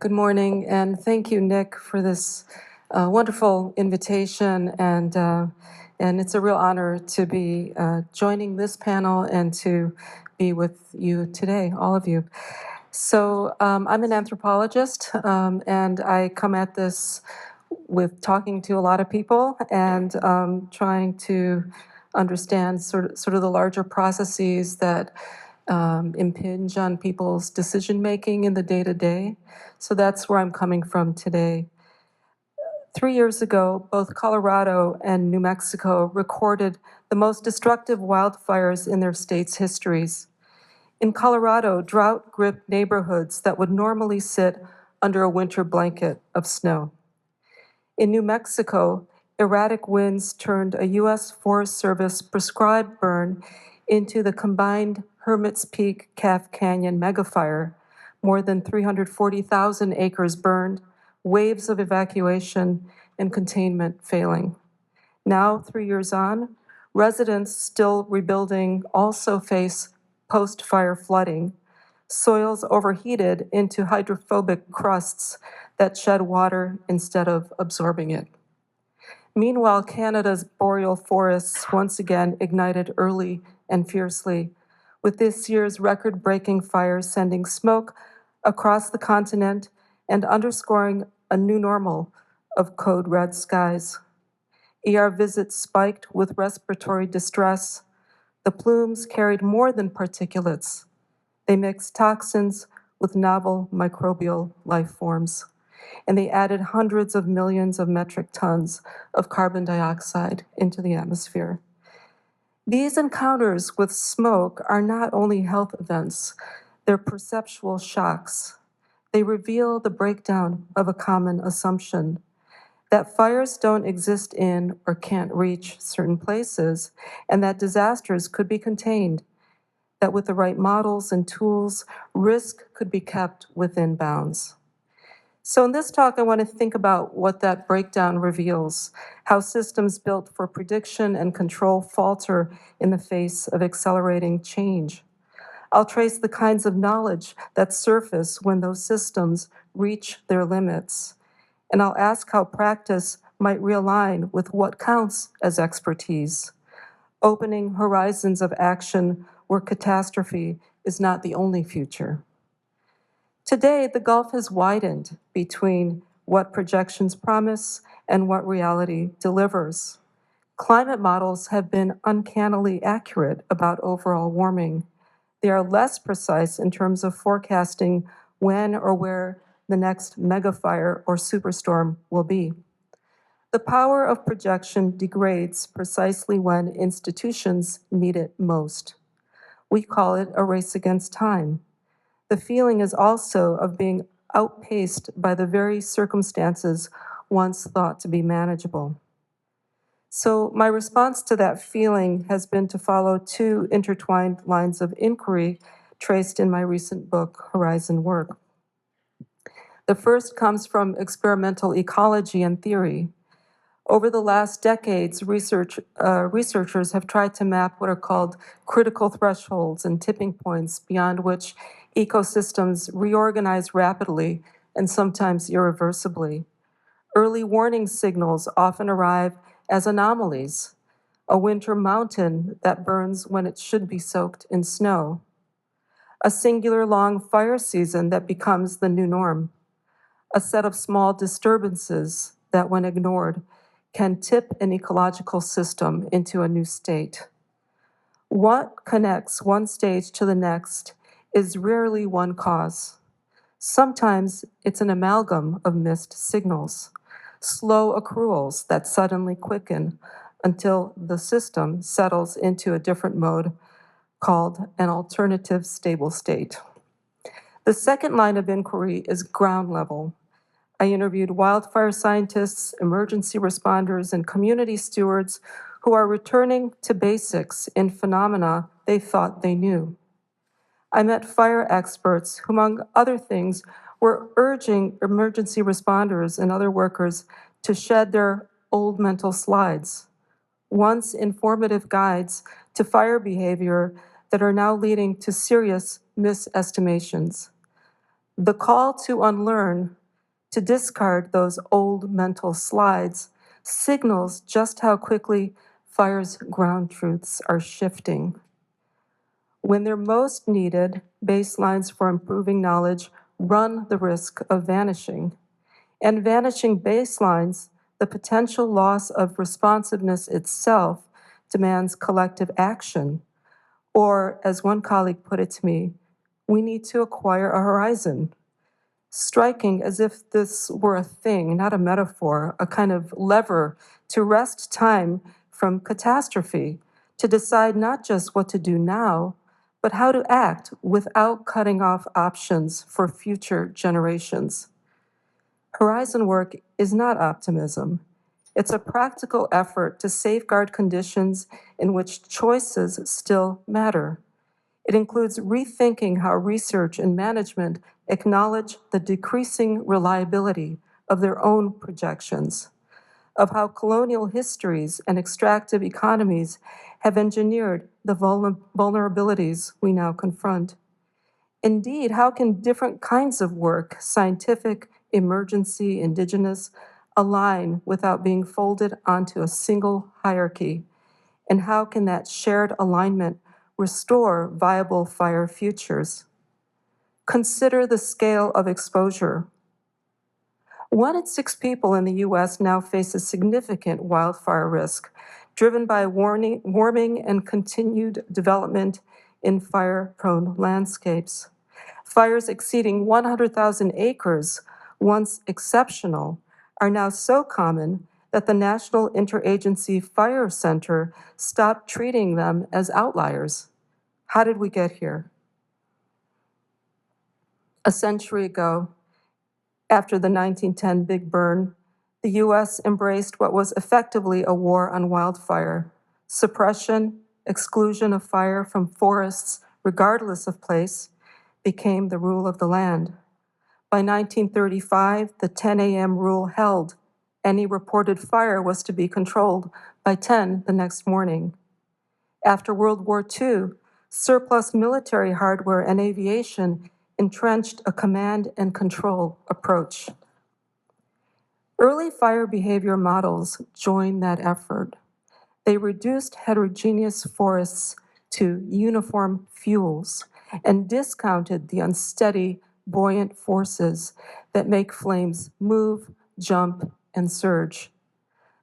Good morning, and thank you, Nick, for this wonderful invitation. And it's a real honor to be joining this panel and to be with you today, all of you. So I'm an anthropologist, and I come at this with talking to a lot of people and trying to understand sort of the larger processes that impinge on people's decision-making in the day-to-day. So that's where I'm coming from today. 3 years ago, both Colorado and New Mexico recorded the most destructive wildfires in their states' histories. In Colorado, drought gripped neighborhoods that would normally sit under a winter blanket of snow. In New Mexico, erratic winds turned a U.S. Forest Service prescribed burn into the combined Hermit's Peak Calf Canyon megafire. More than 340,000 acres burned, waves of evacuation and containment failing. Now, 3 years on, residents still rebuilding also face post-fire flooding. Soils overheated into hydrophobic crusts that shed water instead of absorbing it. Meanwhile, Canada's boreal forests once again ignited early and fiercely, with this year's record-breaking fires sending smoke across the continent and underscoring a new normal of code red skies. ER visits spiked with respiratory distress. The plumes carried more than particulates. They mixed toxins with novel microbial life forms, and they added hundreds of millions of metric tons of carbon dioxide into the atmosphere. These encounters with smoke are not only health events, they're perceptual shocks. They reveal the breakdown of a common assumption that fires don't exist in or can't reach certain places, and that disasters could be contained, that with the right models and tools, risk could be kept within bounds. So in this talk, I want to think about what that breakdown reveals, how systems built for prediction and control falter in the face of accelerating change. I'll trace the kinds of knowledge that surface when those systems reach their limits. And I'll ask how practice might realign with what counts as expertise, opening horizons of action where catastrophe is not the only future. Today, the gulf has widened between what projections promise and what reality delivers. Climate models have been uncannily accurate about overall warming. They are less precise in terms of forecasting when or where the next megafire or superstorm will be. The power of projection degrades precisely when institutions need it most. We call it a race against time. The feeling is also of being outpaced by the very circumstances once thought to be manageable. So my response to that feeling has been to follow two intertwined lines of inquiry traced in my recent book, Horizon Work. The first comes from experimental ecology and theory. Over the last decades, researchers have tried to map what are called critical thresholds and tipping points beyond which ecosystems reorganize rapidly and sometimes irreversibly. Early warning signals often arrive as anomalies, a winter mountain that burns when it should be soaked in snow, a singular long fire season that becomes the new norm, a set of small disturbances that, when ignored, can tip an ecological system into a new state. What connects one stage to the next is rarely one cause. Sometimes it's an amalgam of missed signals, slow accruals that suddenly quicken until the system settles into a different mode called an alternative stable state. The second line of inquiry is ground level. I interviewed wildfire scientists, emergency responders, and community stewards who are returning to basics in phenomena they thought they knew. I met fire experts who, among other things, were urging emergency responders and other workers to shed their old mental slides, once informative guides to fire behavior that are now leading to serious misestimations. The call to unlearn, to discard those old mental slides, signals just how quickly fire's ground truths are shifting. When they're most needed, baselines for improving knowledge run the risk of vanishing. And vanishing baselines, the potential loss of responsiveness itself, demands collective action. Or, as one colleague put it to me, we need to acquire a horizon. Striking as if this were a thing, not a metaphor, a kind of lever to wrest time from catastrophe, to decide not just what to do now, but how to act without cutting off options for future generations. Horizon work is not optimism. It's a practical effort to safeguard conditions in which choices still matter. It includes rethinking how research and management acknowledge the decreasing reliability of their own projections, of how colonial histories and extractive economies have engineered the vulnerabilities we now confront. Indeed, how can different kinds of work, scientific, emergency, indigenous, align without being folded onto a single hierarchy? And how can that shared alignment restore viable fire futures? Consider the scale of exposure. 1 in 6 people in the US now face a significant wildfire risk, driven by warming and continued development in fire-prone landscapes. Fires exceeding 100,000 acres, once exceptional, are now so common that the National Interagency Fire Center stopped treating them as outliers. How did we get here? A century ago, after the 1910 Big Burn, the US embraced what was effectively a war on wildfire. Suppression, exclusion of fire from forests, regardless of place, became the rule of the land. By 1935, the 10 a.m. rule held. Any reported fire was to be controlled by 10 the next morning. After World War II, surplus military hardware and aviation entrenched a command and control approach. Early fire behavior models joined that effort. They reduced heterogeneous forests to uniform fuels and discounted the unsteady, buoyant forces that make flames move, jump, and surge.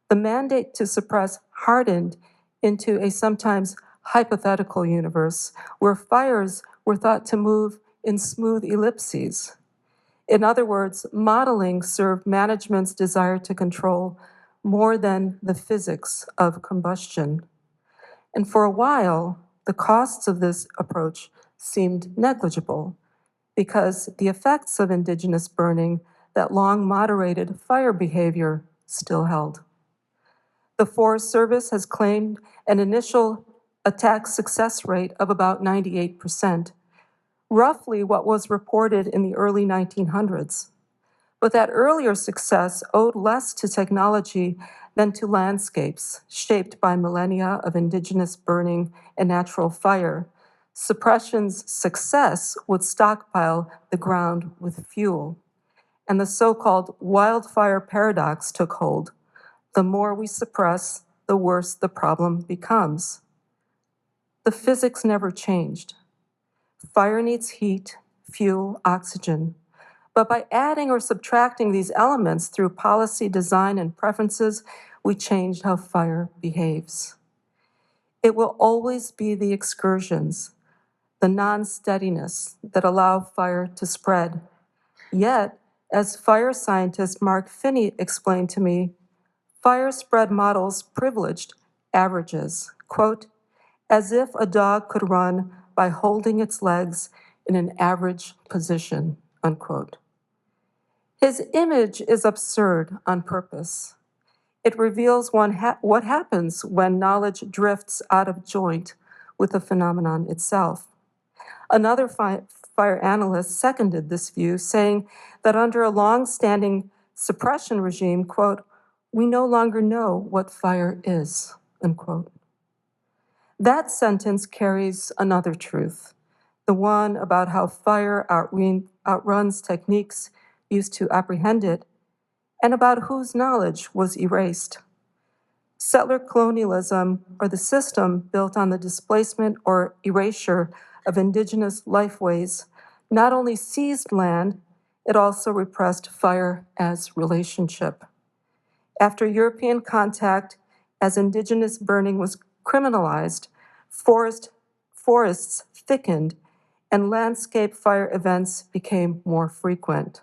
The mandate to suppress hardened into a sometimes hypothetical universe where fires were thought to move in smooth ellipses. In other words, modeling served management's desire to control more than the physics of combustion. And for a while, the costs of this approach seemed negligible because the effects of indigenous burning that long moderated fire behavior still held. The Forest Service has claimed an initial attack success rate of about 98%, roughly what was reported in the early 1900s. But that earlier success owed less to technology than to landscapes shaped by millennia of indigenous burning and natural fire. Suppression's success would stockpile the ground with fuel. And the so-called wildfire paradox took hold. The more we suppress, the worse the problem becomes. The physics never changed. Fire needs heat, fuel, oxygen. But by adding or subtracting these elements through policy, design, and preferences, we changed how fire behaves. It will always be the excursions, the non-steadiness that allow fire to spread. Yet, as fire scientist Mark Finney explained to me, fire spread models privileged averages, quote, as if a dog could run by holding its legs in an average position, unquote. His image is absurd on purpose. It reveals what happens when knowledge drifts out of joint with the phenomenon itself. Another fire analyst seconded this view, saying that under a long-standing suppression regime, quote, we no longer know what fire is, unquote. That sentence carries another truth. the one about how fire outruns techniques used to apprehend it, and about whose knowledge was erased. Settler colonialism, or the system built on the displacement or erasure of indigenous lifeways, not only seized land, it also repressed fire as relationship. After European contact, as indigenous burning was criminalized, forests thickened, and landscape fire events became more frequent.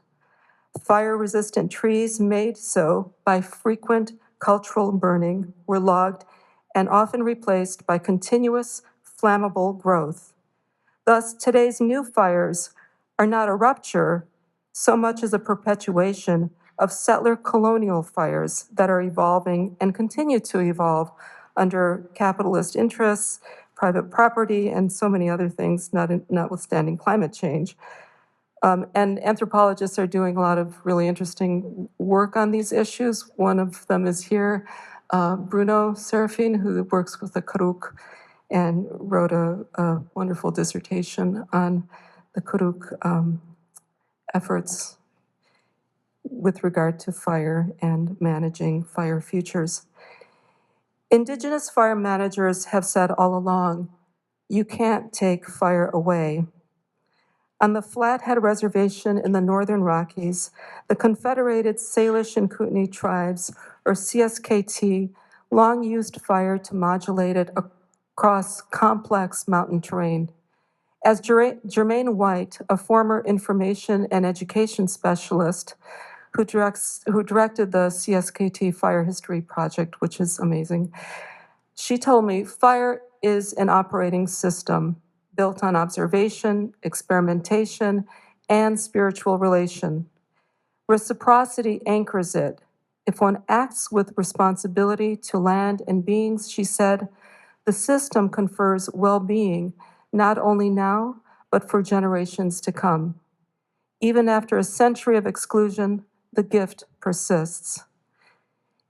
Fire-resistant trees made so by frequent cultural burning were logged and often replaced by continuous flammable growth. Thus, today's new fires are not a rupture so much as a perpetuation of settler colonial fires that are evolving and continue to evolve under capitalist interests, private property, and so many other things, notwithstanding climate change. And anthropologists are doing a lot of really interesting work on these issues. One of them is here, Bruno Serafin, who works with the Karuk and wrote a wonderful dissertation on the Karuk efforts with regard to fire and managing fire futures. Indigenous fire managers have said all along, you can't take fire away. On the Flathead Reservation in the Northern Rockies, the Confederated Salish and Kootenai tribes, or CSKT, long used fire to modulate it across complex mountain terrain. As Jermaine White, a former information and education specialist who directed the CSKT Fire History Project, which is amazing, she told me, fire is an operating system built on observation, experimentation, and spiritual relation. Reciprocity anchors it. If one acts with responsibility to land and beings, she said, the system confers well-being, not only now, but for generations to come. Even after a century of exclusion, the gift persists.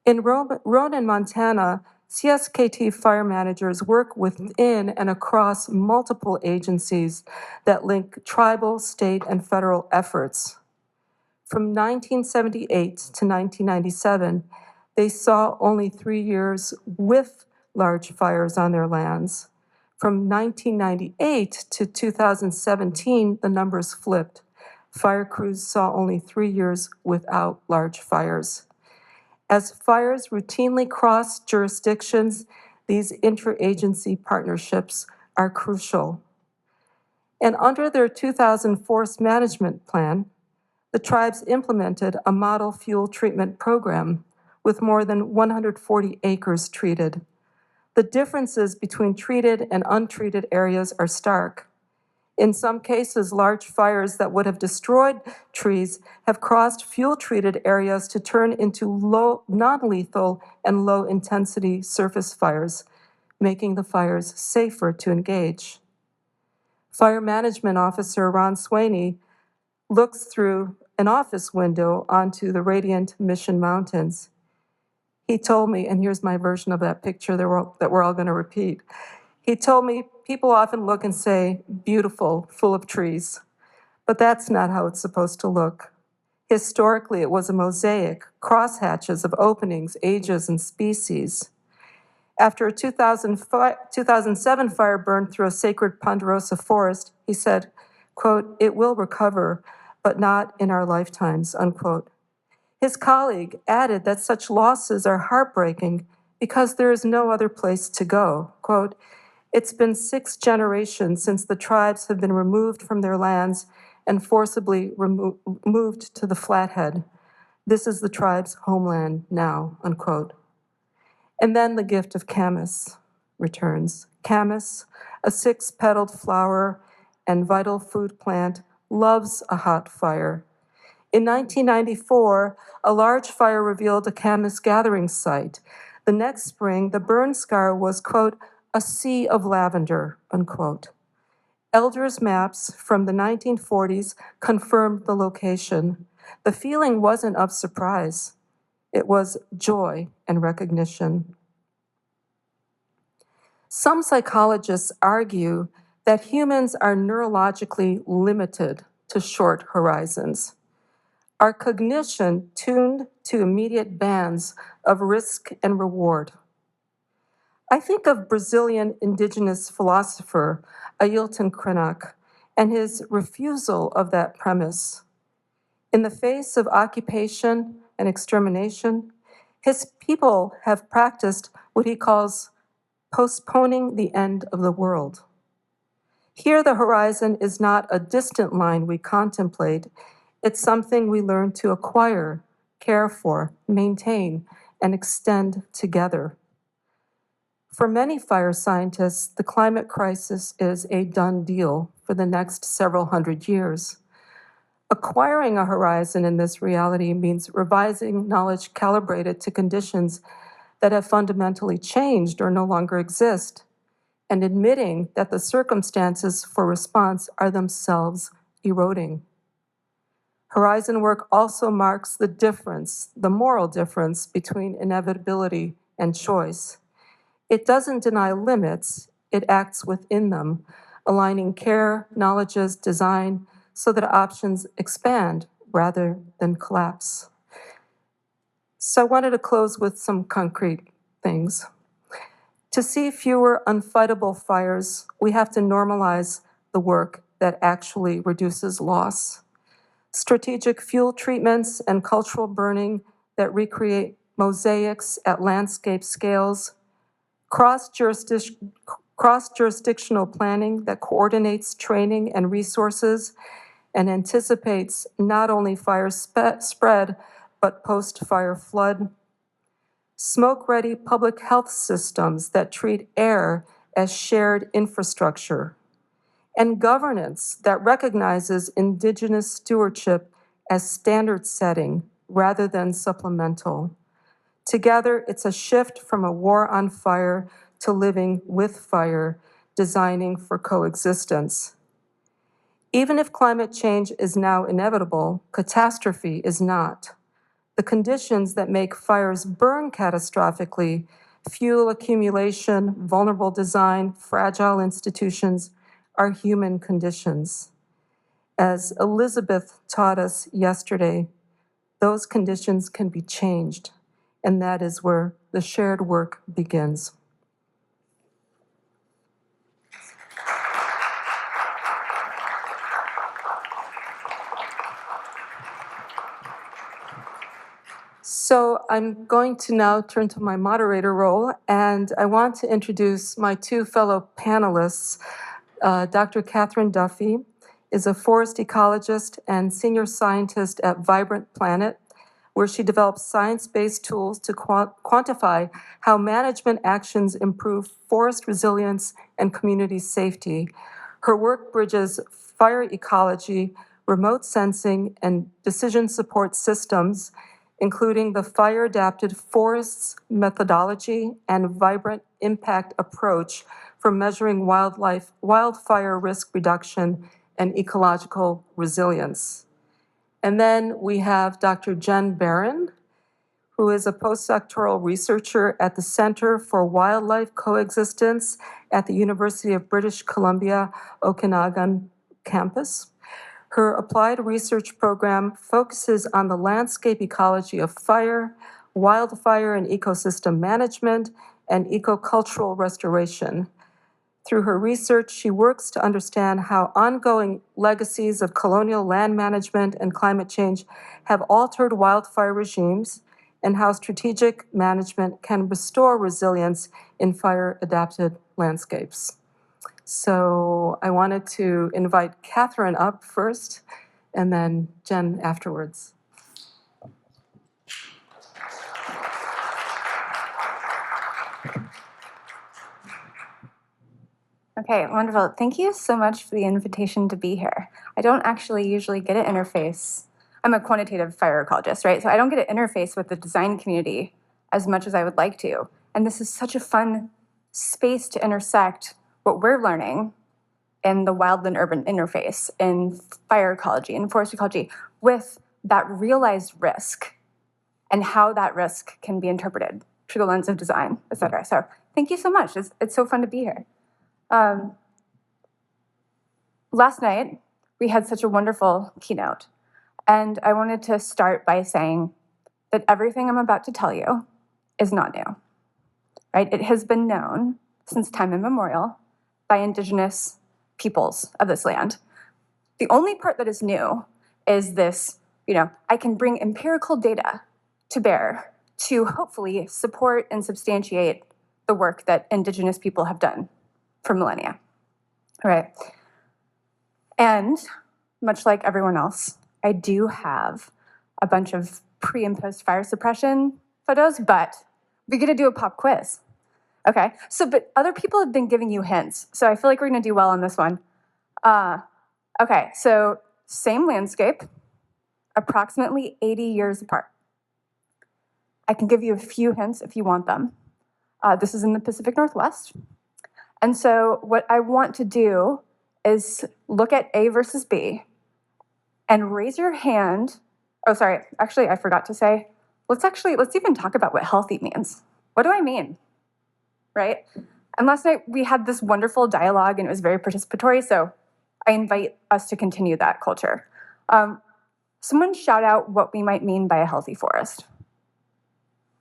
In Ronan, Montana, CSKT fire managers work within and across multiple agencies that link tribal, state, and federal efforts. From 1978 to 1997, they saw only 3 years with large fires on their lands. From 1998 to 2017, the numbers flipped. Fire crews saw only 3 years without large fires. As fires routinely cross jurisdictions, these interagency partnerships are crucial. And under their 2000 Forest Management Plan, the tribes implemented a model fuel treatment program with more than 140 acres treated. The differences between treated and untreated areas are stark. In some cases, large fires that would have destroyed trees have crossed fuel-treated areas to turn into non-lethal and low-intensity surface fires, making the fires safer to engage. Fire Management Officer Ron Swaney looks through an office window onto the radiant Mission Mountains. He told me, and here's my version of that picture that we're all going to repeat. He told me people often look and say, beautiful, full of trees, but that's not how it's supposed to look. Historically, it was a mosaic, crosshatches of openings, ages, and species. After a 2007 fire burned through a sacred ponderosa forest, he said, quote, it will recover, but not in our lifetimes, unquote. His colleague added that such losses are heartbreaking because there is no other place to go. Quote, it's been 6 generations since the tribes have been removed from their lands and forcibly moved to the Flathead. This is the tribe's homeland now, unquote. And then the gift of camas returns. Camas, a 6-petaled flower and vital food plant, loves a hot fire. In 1994, a large fire revealed a camas gathering site. The next spring, the burn scar was, quote, a sea of lavender, unquote. Elders' maps from the 1940s confirmed the location. The feeling wasn't of surprise. It was joy and recognition. Some psychologists argue that humans are neurologically limited to short horizons. Our cognition tuned to immediate bands of risk and reward. I think of Brazilian indigenous philosopher Ailton Krenak and his refusal of that premise. In the face of occupation and extermination, his people have practiced what he calls postponing the end of the world. Here, the horizon is not a distant line we contemplate, it's something we learn to acquire, care for, maintain, and extend together. For many fire scientists, the climate crisis is a done deal for the next several hundred years. Acquiring a horizon in this reality means revising knowledge calibrated to conditions that have fundamentally changed or no longer exist, and admitting that the circumstances for response are themselves eroding. Horizon work also marks the difference, the moral difference between inevitability and choice. It doesn't deny limits, it acts within them, aligning care, knowledge's design, so that options expand rather than collapse. So I wanted to close with some concrete things. To see fewer unfightable fires, we have to normalize the work that actually reduces loss. Strategic fuel treatments and cultural burning that recreate mosaics at landscape scales, cross-jurisdictional planning that coordinates training and resources and anticipates not only fire spread, but post-fire flood. Smoke-ready public health systems that treat air as shared infrastructure. And governance that recognizes Indigenous stewardship as standard setting rather than supplemental. Together, it's a shift from a war on fire to living with fire, designing for coexistence. Even if climate change is now inevitable, catastrophe is not. The conditions that make fires burn catastrophically, fuel accumulation, vulnerable design, fragile institutions, are human conditions. As Elizabeth taught us yesterday, those conditions can be changed, and that is where the shared work begins. So I'm going to now turn to my moderator role, and I want to introduce my two fellow panelists. Dr. Katharyn Duffy is a forest ecologist and senior scientist at Vibrant Planet, where she develops science-based tools to quantify how management actions improve forest resilience and community safety. Her work bridges fire ecology, remote sensing, and decision support systems, including the fire-adapted forests methodology and vibrant impact approach for measuring wildfire risk reduction and ecological resilience. And then we have Dr. Jen Barron, who is a postdoctoral researcher at the Center for Wildlife Coexistence at the University of British Columbia, Okanagan campus. Her applied research program focuses on the landscape ecology of fire, wildfire and ecosystem management, and ecocultural restoration. Through her research, she works to understand how ongoing legacies of colonial land management and climate change have altered wildfire regimes and how strategic management can restore resilience in fire-adapted landscapes. So I wanted to invite Katharyn up first, and then Jen afterwards. Okay, wonderful. Thank you so much for the invitation to be here. I don't actually usually get an interface. I'm a quantitative fire ecologist, right? So I don't get an interface with the design community as much as I would like to. And this is such a fun space to intersect what we're learning in the wildland-urban interface, in fire ecology, and forest ecology, with that realized risk and how that risk can be interpreted through the lens of design, et cetera. So thank you so much. It's so fun to be here. last night, we had such a wonderful keynote, and I wanted to start by saying that everything I'm about to tell you is not new, right? It has been known since time immemorial by indigenous peoples of this land. The only part that is new is this, I can bring empirical data to bear to hopefully support and substantiate the work that indigenous people have done for millennia, right? And much like everyone else, I do have a bunch of pre and post fire suppression photos, but we're gonna do a pop quiz. Okay, but other people have been giving you hints, so I feel like we're gonna do well on this one. Okay, so same landscape, approximately 80 years apart. I can give you a few hints if you want them. This is in the Pacific Northwest. And so what I want to do is look at A versus B and raise your hand. Oh, sorry, actually, I forgot to say, let's even talk about what healthy means. What do I mean, right? And last night we had this wonderful dialogue and it was very participatory, so I invite us to continue that culture. Someone shout out what we might mean by a healthy forest.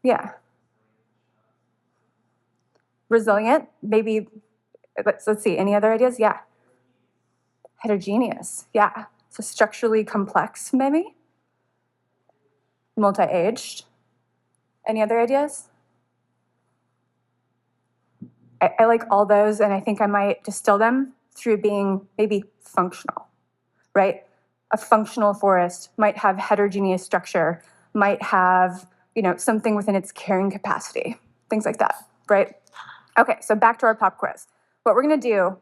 Yeah. Resilient, maybe, let's see, any other ideas? Yeah. Heterogeneous, yeah. So structurally complex, maybe? Multi-aged. Any other ideas? I like all those, and I think I might distill them through being maybe functional, right? A functional forest might have heterogeneous structure, might have, something within its carrying capacity, things like that, right? Okay, so back to our pop quiz. What we're gonna do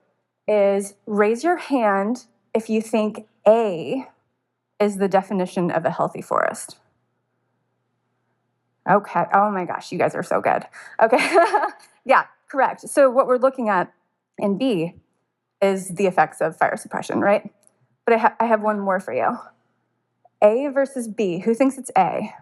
is raise your hand if you think A is the definition of a healthy forest. Okay, oh my gosh, you guys are so good. Okay, yeah, correct. So what we're looking at in B is the effects of fire suppression, right? But I have one more for you. A versus B, who thinks it's A?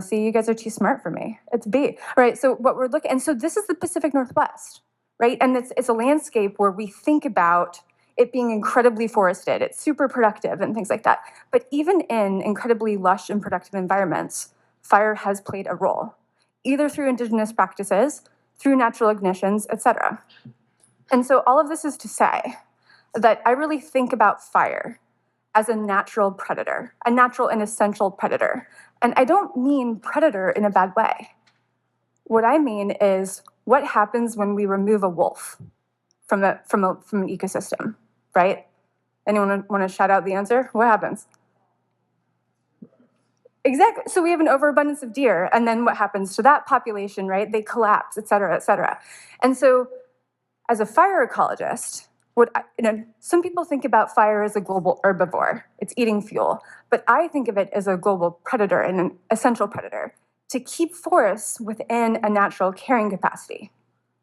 See, you guys are too smart for me. It's B. All right, so what we're looking, and so this is the Pacific Northwest, right? And it's a landscape where we think about it being incredibly forested, it's super productive and things like that. But even in incredibly lush and productive environments, fire has played a role, either through indigenous practices, through natural ignitions, etc. And so all of this is to say that I really think about fire as a natural predator, a natural and essential predator. And I don't mean predator in a bad way. What I mean is what happens when we remove a wolf from an ecosystem, right? Anyone want to shout out the answer? What happens? Exactly. So we have an overabundance of deer, and then what happens to that population, right? They collapse, et cetera, et cetera. And so as a fire ecologist, some people think about fire as a global herbivore. It's eating fuel. But I think of it as a global predator and an essential predator to keep forests within a natural carrying capacity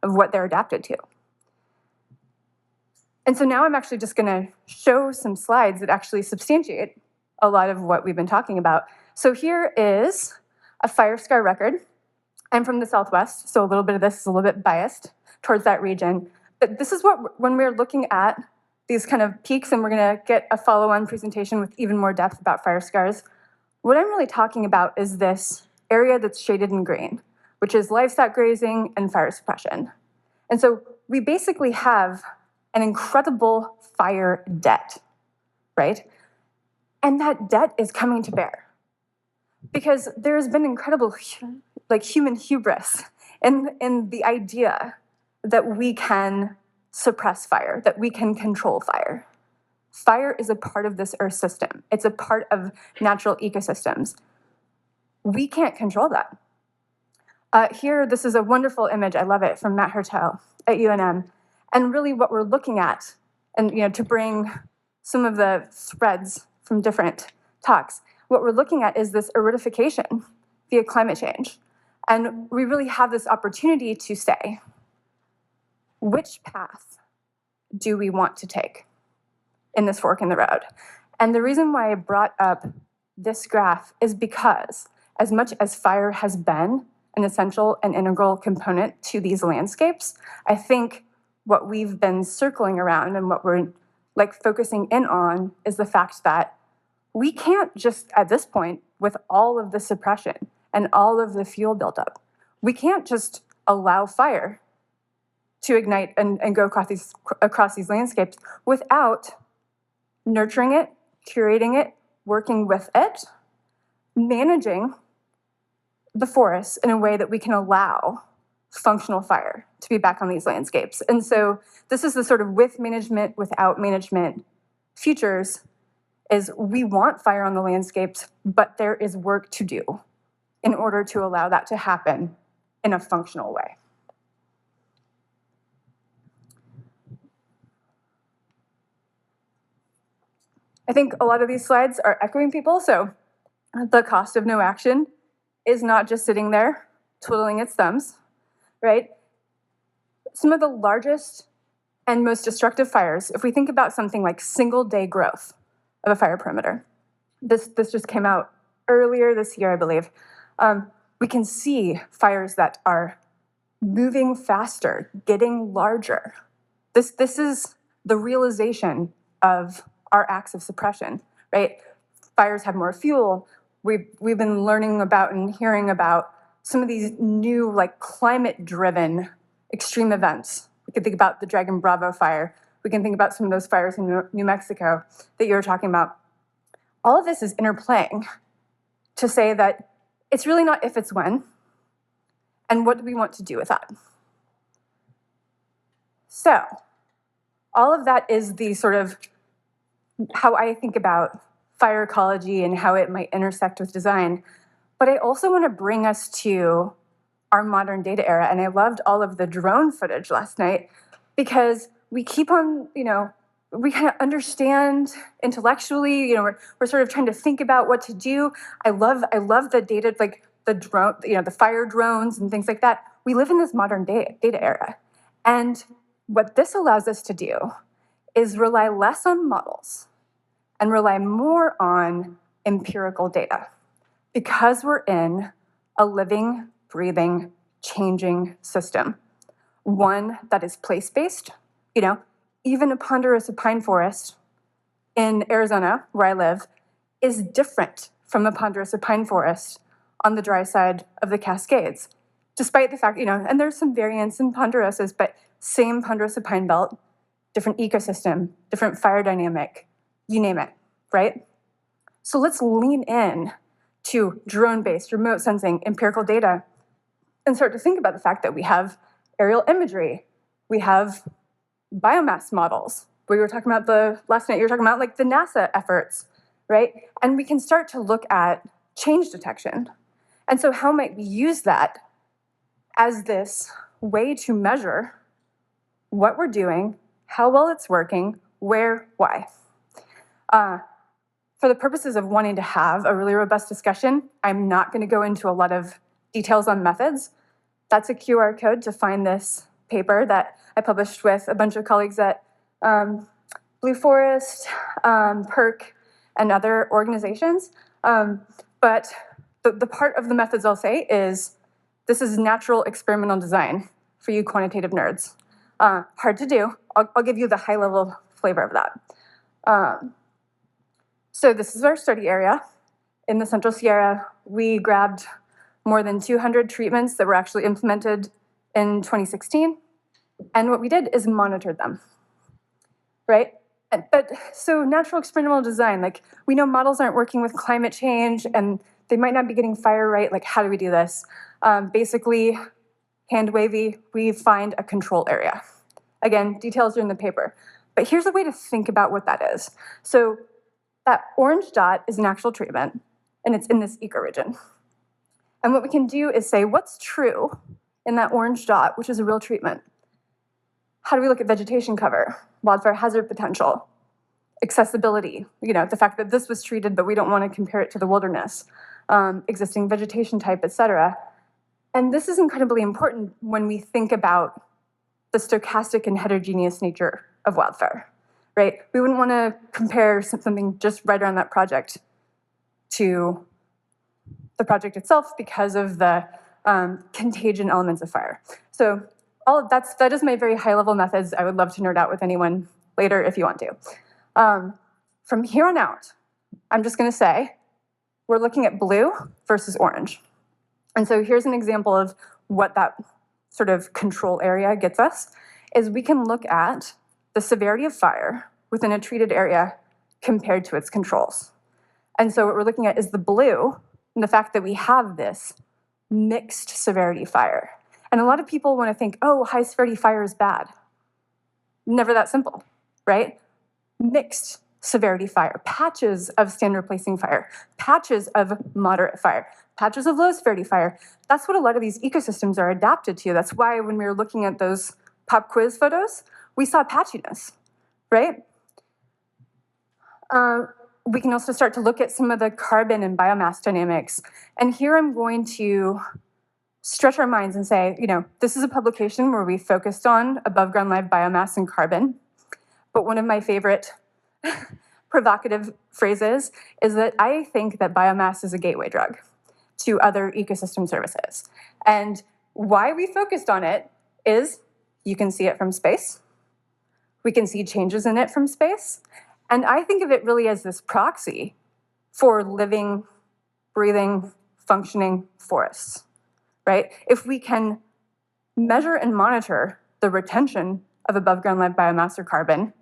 of what they're adapted to. And so now I'm actually just going to show some slides that actually substantiate a lot of what we've been talking about. So here is a fire scar record. I'm from the Southwest, so a little bit of this is a little bit biased towards that region. But this is when we're looking at these kind of peaks, and we're going to get a follow-on presentation with even more depth about fire scars. What I'm really talking about is this area that's shaded in green, which is livestock grazing and fire suppression. And so we basically have an incredible fire debt, right? And that debt is coming to bear because there's been incredible human hubris in the idea that we can suppress fire, that we can control fire. Fire is a part of this Earth system. It's a part of natural ecosystems. We can't control that. Here, this is a wonderful image, I love it, from Matt Hertel at UNM. And really what we're looking at, and to bring some of the threads from different talks, what we're looking at is this aridification via climate change. And we really have this opportunity to say, which path do we want to take in this fork in the road? And the reason why I brought up this graph is because as much as fire has been an essential and integral component to these landscapes, I think what we've been circling around and what we're like focusing in on is the fact that we can't just, at this point, with all of the suppression and all of the fuel buildup, we can't just allow fire to ignite and go across these landscapes without nurturing it, curating it, working with it, managing the forests in a way that we can allow functional fire to be back on these landscapes. And so this is the sort of with management, without management futures, is we want fire on the landscapes, but there is work to do in order to allow that to happen in a functional way. I think a lot of these slides are echoing people, so the cost of no action is not just sitting there twiddling its thumbs, right? Some of the largest and most destructive fires, if we think about something like single-day growth of a fire perimeter, this just came out earlier this year, I believe, we can see fires that are moving faster, getting larger. This is the realization of our acts of suppression, right? Fires have more fuel. We've been learning about and hearing about some of these new, like, climate-driven extreme events. We can think about the Dragon Bravo fire. We can think about some of those fires in New Mexico that you were talking about. All of this is interplaying to say that it's really not if, it's when, and what do we want to do with that? So, all of that is the sort of how I think about fire ecology and how it might intersect with design. But I also want to bring us to our modern data era. And I loved all of the drone footage last night because we keep on, we kind of understand intellectually, we're sort of trying to think about what to do. I love the data, like the drone, the fire drones and things like that. We live in this modern data era. And what this allows us to do is rely less on models and rely more on empirical data, because we're in a living, breathing, changing system. One that is place-based, even a ponderosa pine forest in Arizona, where I live, is different from a ponderosa pine forest on the dry side of the Cascades, despite the fact, and there's some variance in ponderosas, but same ponderosa pine belt, different ecosystem, different fire dynamic, you name it, right? So let's lean in to drone-based, remote sensing, empirical data, and start to think about the fact that we have aerial imagery, we have biomass models. We were talking about last night, you were talking about like the NASA efforts, right? And we can start to look at change detection. And so how might we use that as this way to measure what we're doing, how well it's working, where, why? For the purposes of wanting to have a really robust discussion, I'm not going to go into a lot of details on methods. That's a QR code to find this paper that I published with a bunch of colleagues at Blue Forest, PERC, and other organizations. But the part of the methods I'll say is this is natural experimental design for you quantitative nerds. Hard to do. I'll give you the high-level flavor of that. So this is our study area. In the Central Sierra, we grabbed more than 200 treatments that were actually implemented in 2016. And what we did is monitored them, right? But so natural experimental design, like we know models aren't working with climate change and they might not be getting fire right. Like, how do we do this? Basically, hand wavy, we find a control area. Again, details are in the paper. But here's a way to think about what that is. So that orange dot is an actual treatment, and it's in this ecoregion. And what we can do is say, what's true in that orange dot, which is a real treatment? How do we look at vegetation cover, wildfire hazard potential, accessibility, the fact that this was treated, but we don't want to compare it to the wilderness, existing vegetation type, et cetera. And this is incredibly important when we think about the stochastic and heterogeneous nature of wildfire, right? We wouldn't want to compare something just right around that project to the project itself because of the contagion elements of fire. So that is my very high level methods. I would love to nerd out with anyone later if you want to. From here on out, I'm just going to say we're looking at blue versus orange. And so here's an example of what that sort of control area gets us, is we can look at the severity of fire within a treated area compared to its controls. And so what we're looking at is the blue and the fact that we have this mixed severity fire. And a lot of people want to think, oh, high severity fire is bad. Never that simple, right? Mixed severity fire, patches of standard placing fire, patches of moderate fire, patches of low severity fire. That's what a lot of these ecosystems are adapted to. That's why when we were looking at those pop quiz photos, we saw patchiness, right? We can also start to look at some of the carbon and biomass dynamics. And here I'm going to stretch our minds and say, this is a publication where we focused on above ground live biomass and carbon. But one of my favorite provocative phrases is that I think that biomass is a gateway drug to other ecosystem services. And why we focused on it is you can see it from space. We can see changes in it from space. And I think of it really as this proxy for living, breathing, functioning forests, right? If we can measure and monitor the retention of above ground live biomass or carbon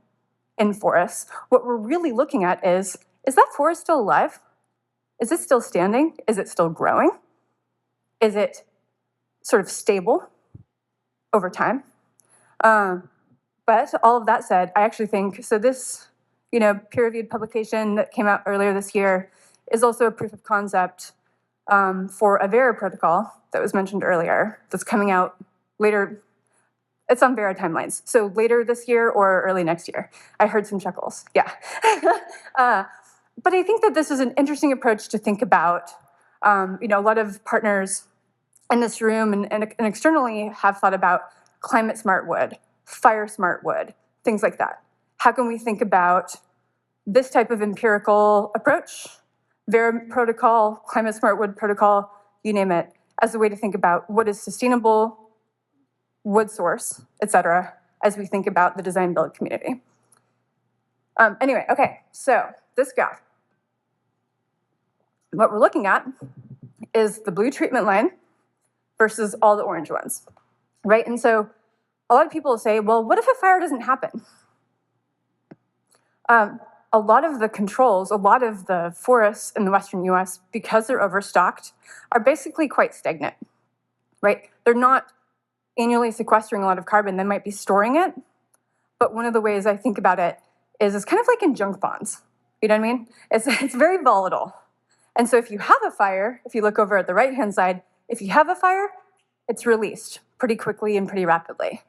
in forests, what we're really looking at is that forest still alive? Is it still standing? Is it still growing? Is it sort of stable over time? But all of that said, I actually think, so this peer-reviewed publication that came out earlier this year is also a proof of concept for a Vera protocol that was mentioned earlier that's coming out later. It's on Vera timelines, so later this year or early next year. I heard some chuckles, yeah. But I think that this is an interesting approach to think about. A lot of partners in this room and externally have thought about climate smart wood, fire smart wood, things like that. How can we think about this type of empirical approach, Vera protocol, climate smart wood protocol, you name it, as a way to think about what is sustainable wood source, et cetera, as we think about the design build community. Anyway, okay, so this graph. What we're looking at is the blue treatment line versus all the orange ones, right? And so a lot of people say, well, what if a fire doesn't happen? A lot of the controls, a lot of the forests in the Western US, because they're overstocked, are basically quite stagnant, right? They're not annually sequestering a lot of carbon. They might be storing it, but one of the ways I think about it is it's kind of like in junk bonds. You know what I mean? It's very volatile. And so if you have a fire, if you look over at the right-hand side, if you have a fire, it's released pretty quickly and pretty rapidly.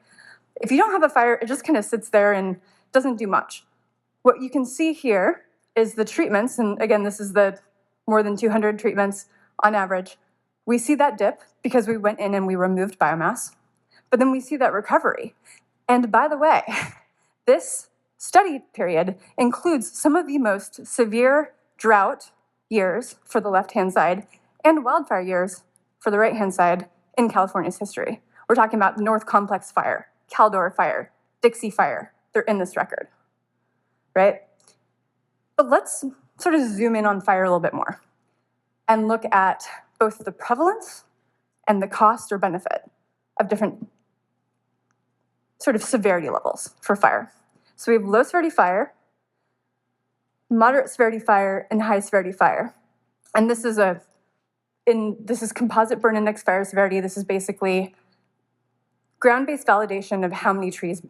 If you don't have a fire, it just kind of sits there and doesn't do much. What you can see here is the treatments, and again, this is the more than 200 treatments on average. We see that dip because we went in and we removed biomass, but then we see that recovery. And by the way, this study period includes some of the most severe drought years for the left-hand side and wildfire years for the right-hand side in California's history. We're talking about the North Complex Fire, Caldor Fire, Dixie Fire. They're in this record, right? But let's sort of zoom in on fire a little bit more and look at both the prevalence and the cost or benefit of different sort of severity levels for fire. So we have low severity fire, moderate severity fire, and high severity fire. And this is composite burn index fire severity. This is basically ground-based validation of how many trees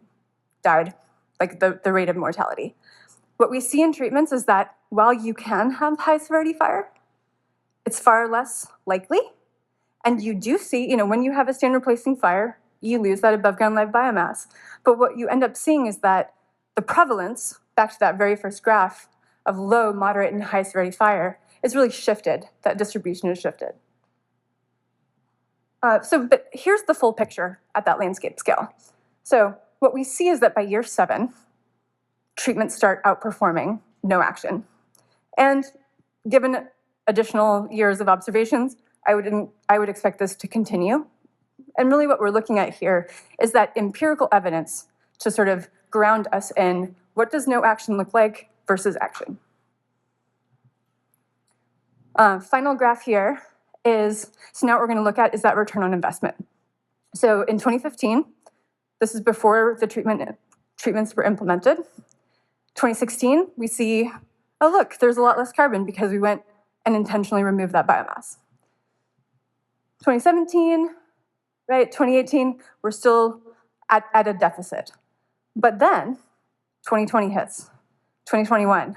died, like the rate of mortality. What we see in treatments is that while you can have high severity fire, it's far less likely. And you do see, when you have a standard placing fire, you lose that above ground live biomass. But what you end up seeing is that the prevalence, back to that very first graph, of low, moderate, and high severity fire is really shifted. That distribution is shifted. But here's the full picture at that landscape scale. So what we see is that by year 7, treatments start outperforming no action. And given additional years of observations, I would expect this to continue And really what we're looking at here is that empirical evidence to sort of ground us in what does no action look like versus action. Final graph here is, so now what we're going to look at is that return on investment. So in 2015, this is before the treatments were implemented. 2016, we see, oh look, there's a lot less carbon because we went and intentionally removed that biomass. 2017, right, 2018, we're still at a deficit. But then 2020 hits, 2021,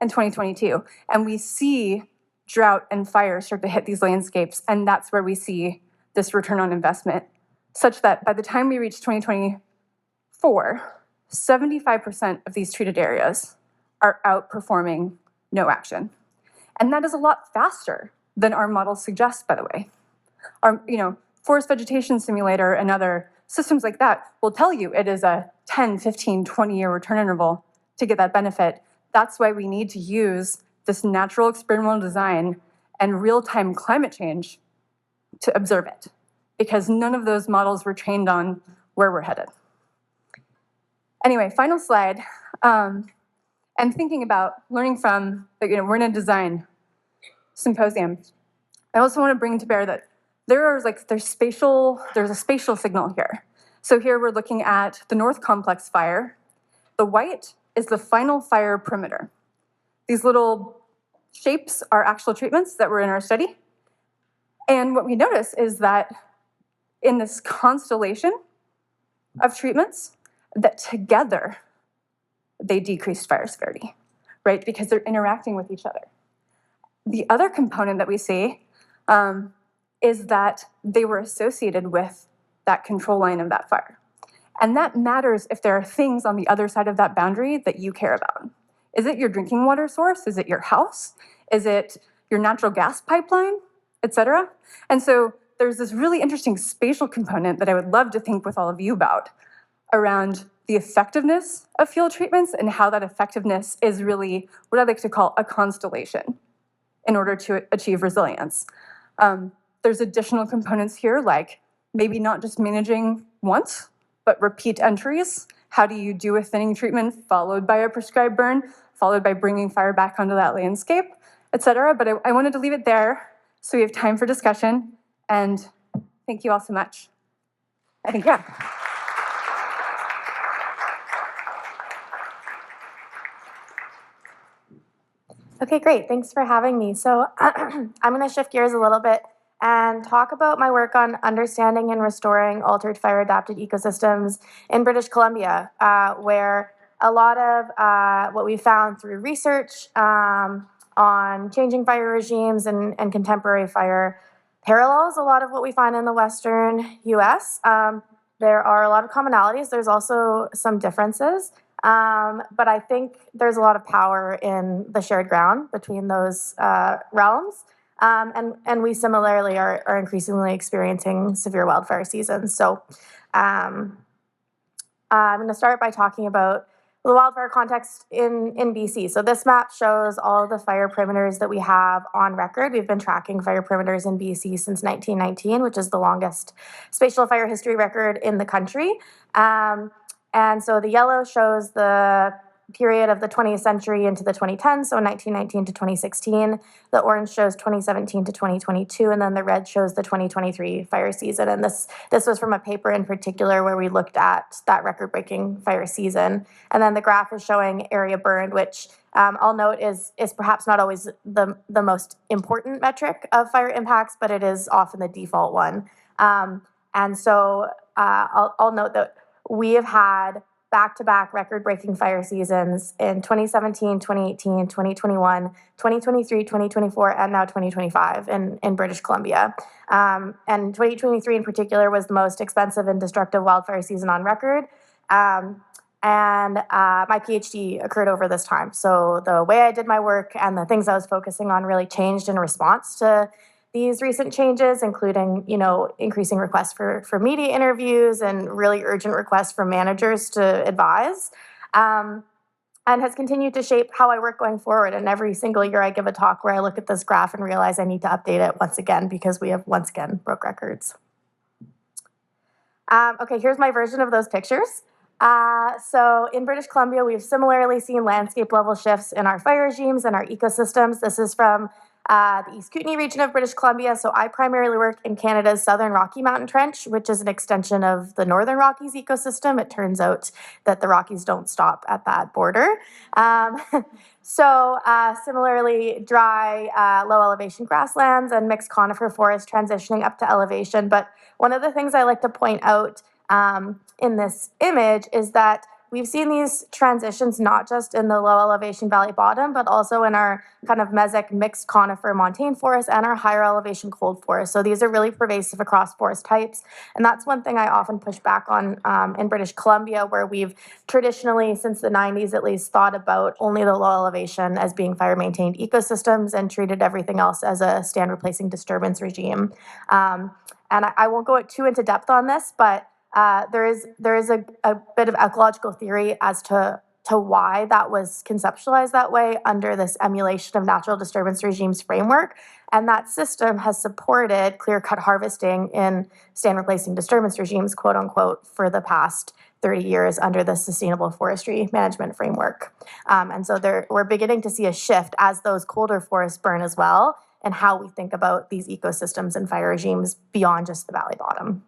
and 2022, and we see drought and fire start to hit these landscapes, and that's where we see this return on investment, such that by the time we reach 2024, 75% of these treated areas are outperforming no action. And that is a lot faster than our models suggest, by the way. Our, forest vegetation simulator and other systems like that will tell you it is a 10, 15, 20-year return interval to get that benefit. That's why we need to use this natural experimental design and real-time climate change to observe it, because none of those models were trained on where we're headed. Anyway, final slide. And thinking about learning from, we're in a design symposium. I also want to bring to bear that there's a spatial signal here. So here we're looking at the North Complex fire. The white is the final fire perimeter. These little shapes are actual treatments that were in our study. And what we notice is that in this constellation of treatments, that together they decreased fire severity, right? Because they're interacting with each other. The other component that we see is that they were associated with that control line of that fire. And that matters if there are things on the other side of that boundary that you care about. Is it your drinking water source? Is it your house? Is it your natural gas pipeline, et cetera? And so there's this really interesting spatial component that I would love to think with all of you about around the effectiveness of field treatments and how that effectiveness is really what I like to call a constellation in order to achieve resilience. There's additional components here, like maybe not just managing once, but repeat entries. How do you do a thinning treatment followed by a prescribed burn, followed by bringing fire back onto that landscape, et cetera? But I wanted to leave it there so we have time for discussion. And thank you all so much. I think, yeah. Okay, great. Thanks for having me. So I'm going to shift gears a little bit and talk about my work on understanding and restoring altered fire-adapted ecosystems in British Columbia, where a lot of what we found through research on changing fire regimes and contemporary fire parallels a lot of what we find in the Western US. There are a lot of commonalities. There's also some differences. But I think there's a lot of power in the shared ground between those realms. And we similarly are increasingly experiencing severe wildfire seasons. So I'm going to start by talking about the wildfire context in BC. So this map shows all of the fire perimeters that we have on record. We've been tracking fire perimeters in BC since 1919, which is the longest spatial fire history record in the country. And so the yellow shows the period of the 20th century into the 2010s, so 1919 to 2016. The orange shows 2017 to 2022, and then the red shows the 2023 fire season. And this was from a paper in particular where we looked at that record-breaking fire season. And then the graph is showing area burned, which I'll note is perhaps not always the most important metric of fire impacts, but it is often the default one. And so I'll note that we have had back-to-back record-breaking fire seasons in 2017, 2018, 2021, 2023, 2024, and now 2025 in British Columbia. And 2023 in particular was the most expensive and destructive wildfire season on record. And my PhD occurred over this time. So the way I did my work and the things I was focusing on really changed in response to these recent changes, including, increasing requests for media interviews and really urgent requests from managers to advise, and has continued to shape how I work going forward. And every single year I give a talk where I look at this graph and realize I need to update it once again because we have once again broke records. Okay, here's my version of those pictures. So in British Columbia, we've similarly seen landscape level shifts in our fire regimes and our ecosystems. This is from the East Kootenay region of British Columbia. So I primarily work in Canada's Southern Rocky Mountain Trench, which is an extension of the Northern Rockies ecosystem. It turns out that the Rockies don't stop at that border. Similarly, dry, low elevation grasslands and mixed conifer forests transitioning up to elevation. But one of the things I like to point out in this image is that we've seen these transitions not just in the low elevation valley bottom, but also in our kind of mesic mixed conifer montane forests and our higher elevation cold forests. So these are really pervasive across forest types. And that's one thing I often push back on in British Columbia, where we've traditionally, since the 90s at least, thought about only the low elevation as being fire maintained ecosystems and treated everything else as a stand replacing disturbance regime. And I won't go too into depth on this, but there is a bit of ecological theory as to why that was conceptualized that way under this emulation of natural disturbance regimes framework. And that system has supported clear-cut harvesting in stand replacing disturbance regimes, quote unquote, for the past 30 years under the sustainable forestry management framework. And so we're beginning to see a shift as those colder forests burn as well, and how we think about these ecosystems and fire regimes beyond just the valley bottom.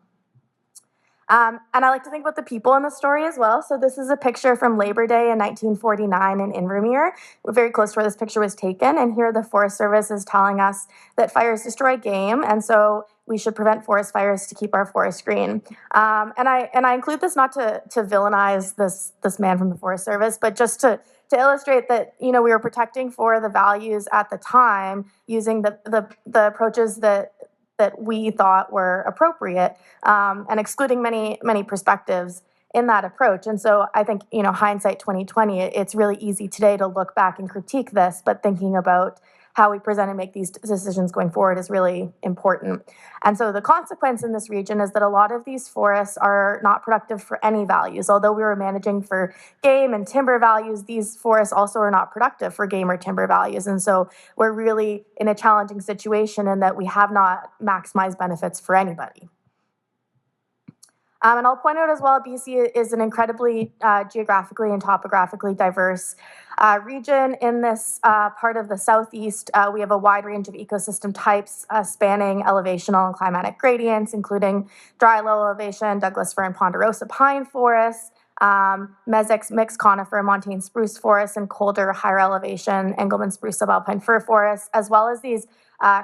And I like to think about the people in the story as well. So this is a picture from Labor Day in 1949 in Invermere. We're very close to where this picture was taken. And here the Forest Service is telling us that fires destroy game, and so we should prevent forest fires to keep our forests green. And I include this not to villainize this man from the Forest Service, but just to illustrate that, we were protecting for the values at the time using the approaches that we thought were appropriate, and excluding many perspectives in that approach. And so I think, hindsight 2020, it's really easy today to look back and critique this, but thinking about how we present and make these decisions going forward is really important. And so the consequence in this region is that a lot of these forests are not productive for any values. Although we were managing for game and timber values, these forests also are not productive for game or timber values. And so we're really in a challenging situation in that we have not maximized benefits for anybody. And I'll point out as well, BC is an incredibly geographically and topographically diverse region. In this part of the southeast, we have a wide range of ecosystem types spanning elevational and climatic gradients, including dry, low elevation, Douglas fir and ponderosa pine forests, mesic mixed conifer montane spruce forests, and colder, higher elevation Engelmann spruce subalpine fir forests, as well as these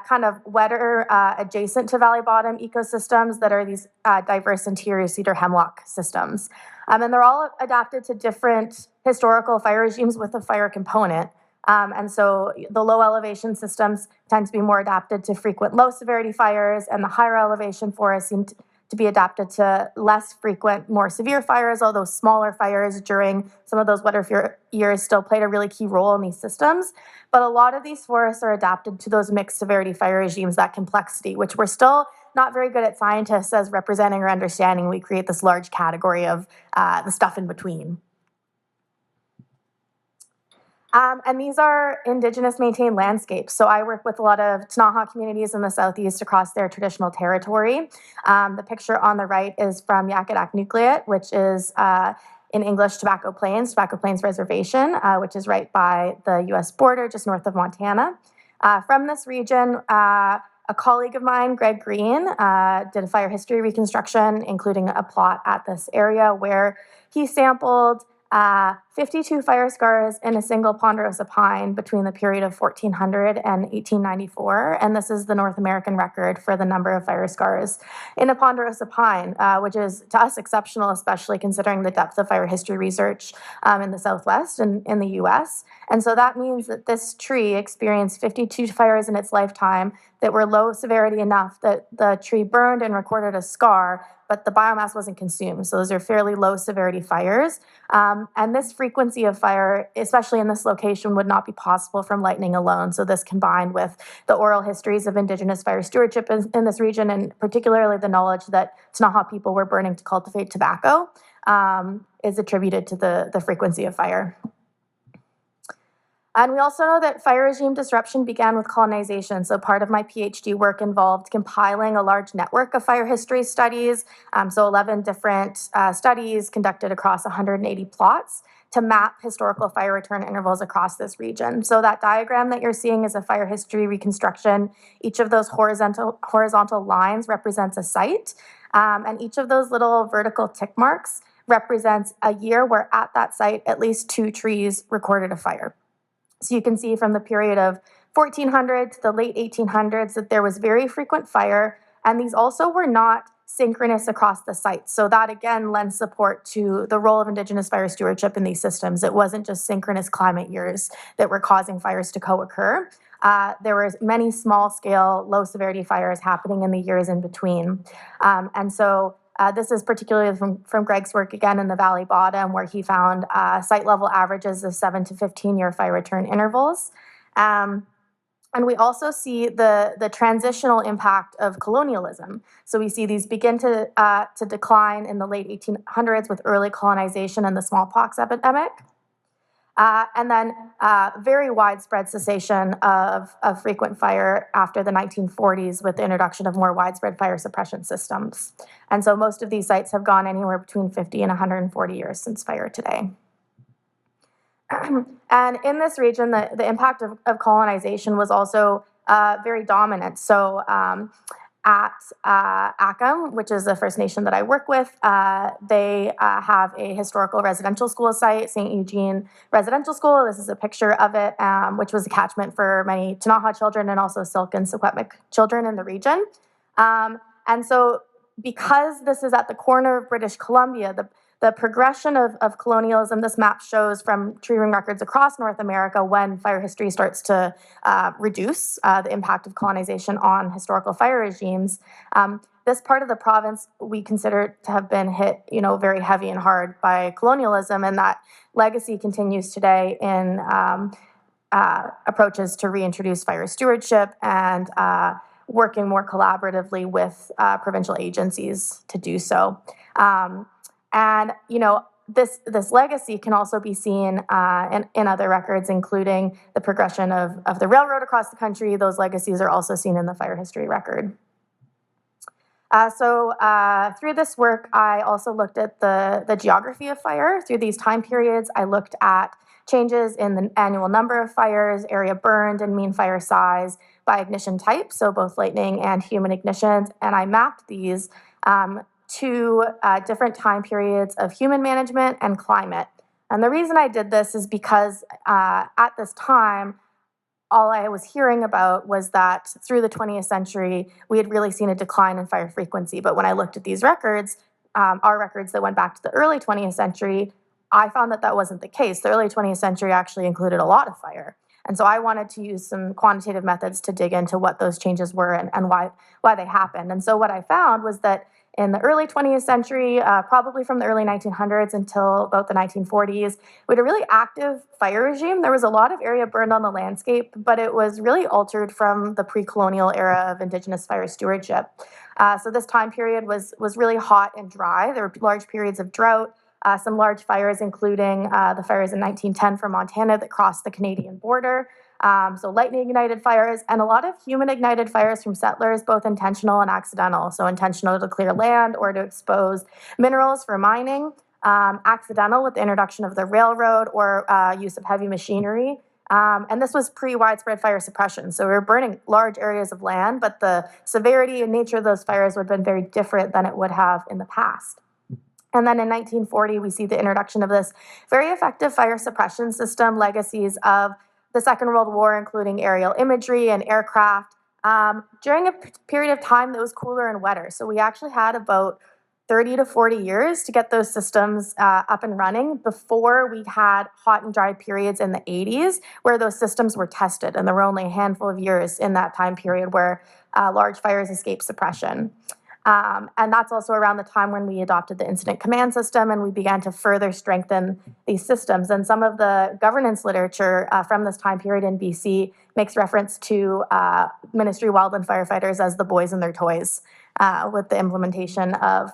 kind of wetter, adjacent to valley bottom ecosystems that are these diverse interior cedar hemlock systems. And they're all adapted to different historical fire regimes with a fire component. And so the low elevation systems tend to be more adapted to frequent low severity fires, and the higher elevation forests seem to be adapted to less frequent, more severe fires, although smaller fires during some of those wetter years still played a really key role in these systems. But a lot of these forests are adapted to those mixed severity fire regimes, that complexity, which we're still not very good at scientists as representing or understanding. We create this large category of the stuff in between. And these are Indigenous maintained landscapes. So I work with a lot of Ktunaxa communities in the southeast across their traditional territory. The picture on the right is from Yakitak Nucleate, which is in English Tobacco Plains Reservation, which is right by the US border, just north of Montana. From this region, a colleague of mine, Greg Green, did a fire history reconstruction, including a plot at this area where he sampled 52 fire scars in a single ponderosa pine between the period of 1400 and 1894. And this is the North American record for the number of fire scars in a ponderosa pine, which is to us exceptional, especially considering the depth of fire history research in the Southwest and in the US. And so that means that this tree experienced 52 fires in its lifetime that were low severity enough that the tree burned and recorded a scar, but the biomass wasn't consumed. So those are fairly low severity fires. And this frequency of fire, especially in this location, would not be possible from lightning alone. So this combined with the oral histories of Indigenous fire stewardship in this region, and particularly the knowledge that Ktunaxa people were burning to cultivate tobacco, is attributed to the frequency of fire. And we also know that fire regime disruption began with colonization. So part of my PhD work involved compiling a large network of fire history studies, so 11 different studies conducted across 180 plots to map historical fire return intervals across this region. So that diagram that you're seeing is a fire history reconstruction. Each of those horizontal lines represents a site, and each of those little vertical tick marks represents a year where at that site at least 2 trees recorded a fire. So you can see from the period of 1400 to the late 1800s that there was very frequent fire, and these also were not synchronous across the site. So that again lends support to the role of Indigenous fire stewardship in these systems. It wasn't just synchronous climate years that were causing fires to co-occur. There were many small-scale, low-severity fires happening in the years in between. And so this is particularly from Greg's work again in the Valley Bottom, where he found site-level averages of 7 to 15-year fire return intervals. And we also see the transitional impact of colonialism. So we see these begin to decline in the late 1800s with early colonization and the smallpox epidemic. And then very widespread cessation of frequent fire after the 1940s with the introduction of more widespread fire suppression systems. And so most of these sites have gone anywhere between 50 and 140 years since fire today. And in this region, the impact of colonization was also very dominant. So at Ackam, which is the First Nation that I work with, they have a historical residential school site, St. Eugene Residential School. This is a picture of it, which was a catchment for many Ktunaxa children and also Syilx and Secwepemc children in the region. And so because this is at the corner of British Columbia, the progression of colonialism, this map shows from tree ring records across North America when fire history starts to reduce the impact of colonization on historical fire regimes. This part of the province we consider to have been hit, very heavy and hard by colonialism, and that legacy continues today in approaches to reintroduce fire stewardship and working more collaboratively with provincial agencies to do so. And this legacy can also be seen in other records, including the progression of the railroad across the country. Those legacies are also seen in the fire history record. So through this work, I also looked at the geography of fire. Through these time periods, I looked at changes in the annual number of fires, area burned, and mean fire size by ignition type, so both lightning and human ignitions, and I mapped these to different time periods of human management and climate. And the reason I did this is because at this time, all I was hearing about was that through the 20th century, we had really seen a decline in fire frequency. But when I looked at these records, our records that went back to the early 20th century, I found that wasn't the case. The early 20th century actually included a lot of fire. And so I wanted to use some quantitative methods to dig into what those changes were and why they happened. And so what I found was that in the early 20th century, probably from the early 1900s until about the 1940s, we had a really active fire regime. There was a lot of area burned on the landscape, but it was really altered from the pre-colonial era of Indigenous fire stewardship. So this time period was really hot and dry. There were large periods of drought, some large fires, including the fires in 1910 from Montana that crossed the Canadian border. So lightning-ignited fires, and a lot of human-ignited fires from settlers, both intentional and accidental. So intentional to clear land or to expose minerals for mining, accidental with the introduction of the railroad or use of heavy machinery. And this was pre-widespread fire suppression. So we were burning large areas of land, but the severity and nature of those fires would have been very different than it would have in the past. And then in 1940, we see the introduction of this very effective fire suppression system, legacies of the Second World War, including aerial imagery and aircraft, during a period of time that was cooler and wetter. So we actually had about 30 to 40 years to get those systems up and running before we had hot and dry periods in the 80s where those systems were tested. And there were only a handful of years in that time period where large fires escaped suppression. And that's also around the time when we adopted the incident command system and we began to further strengthen these systems. And some of the governance literature from this time period in BC makes reference to Ministry wildland firefighters as the boys and their toys with the implementation of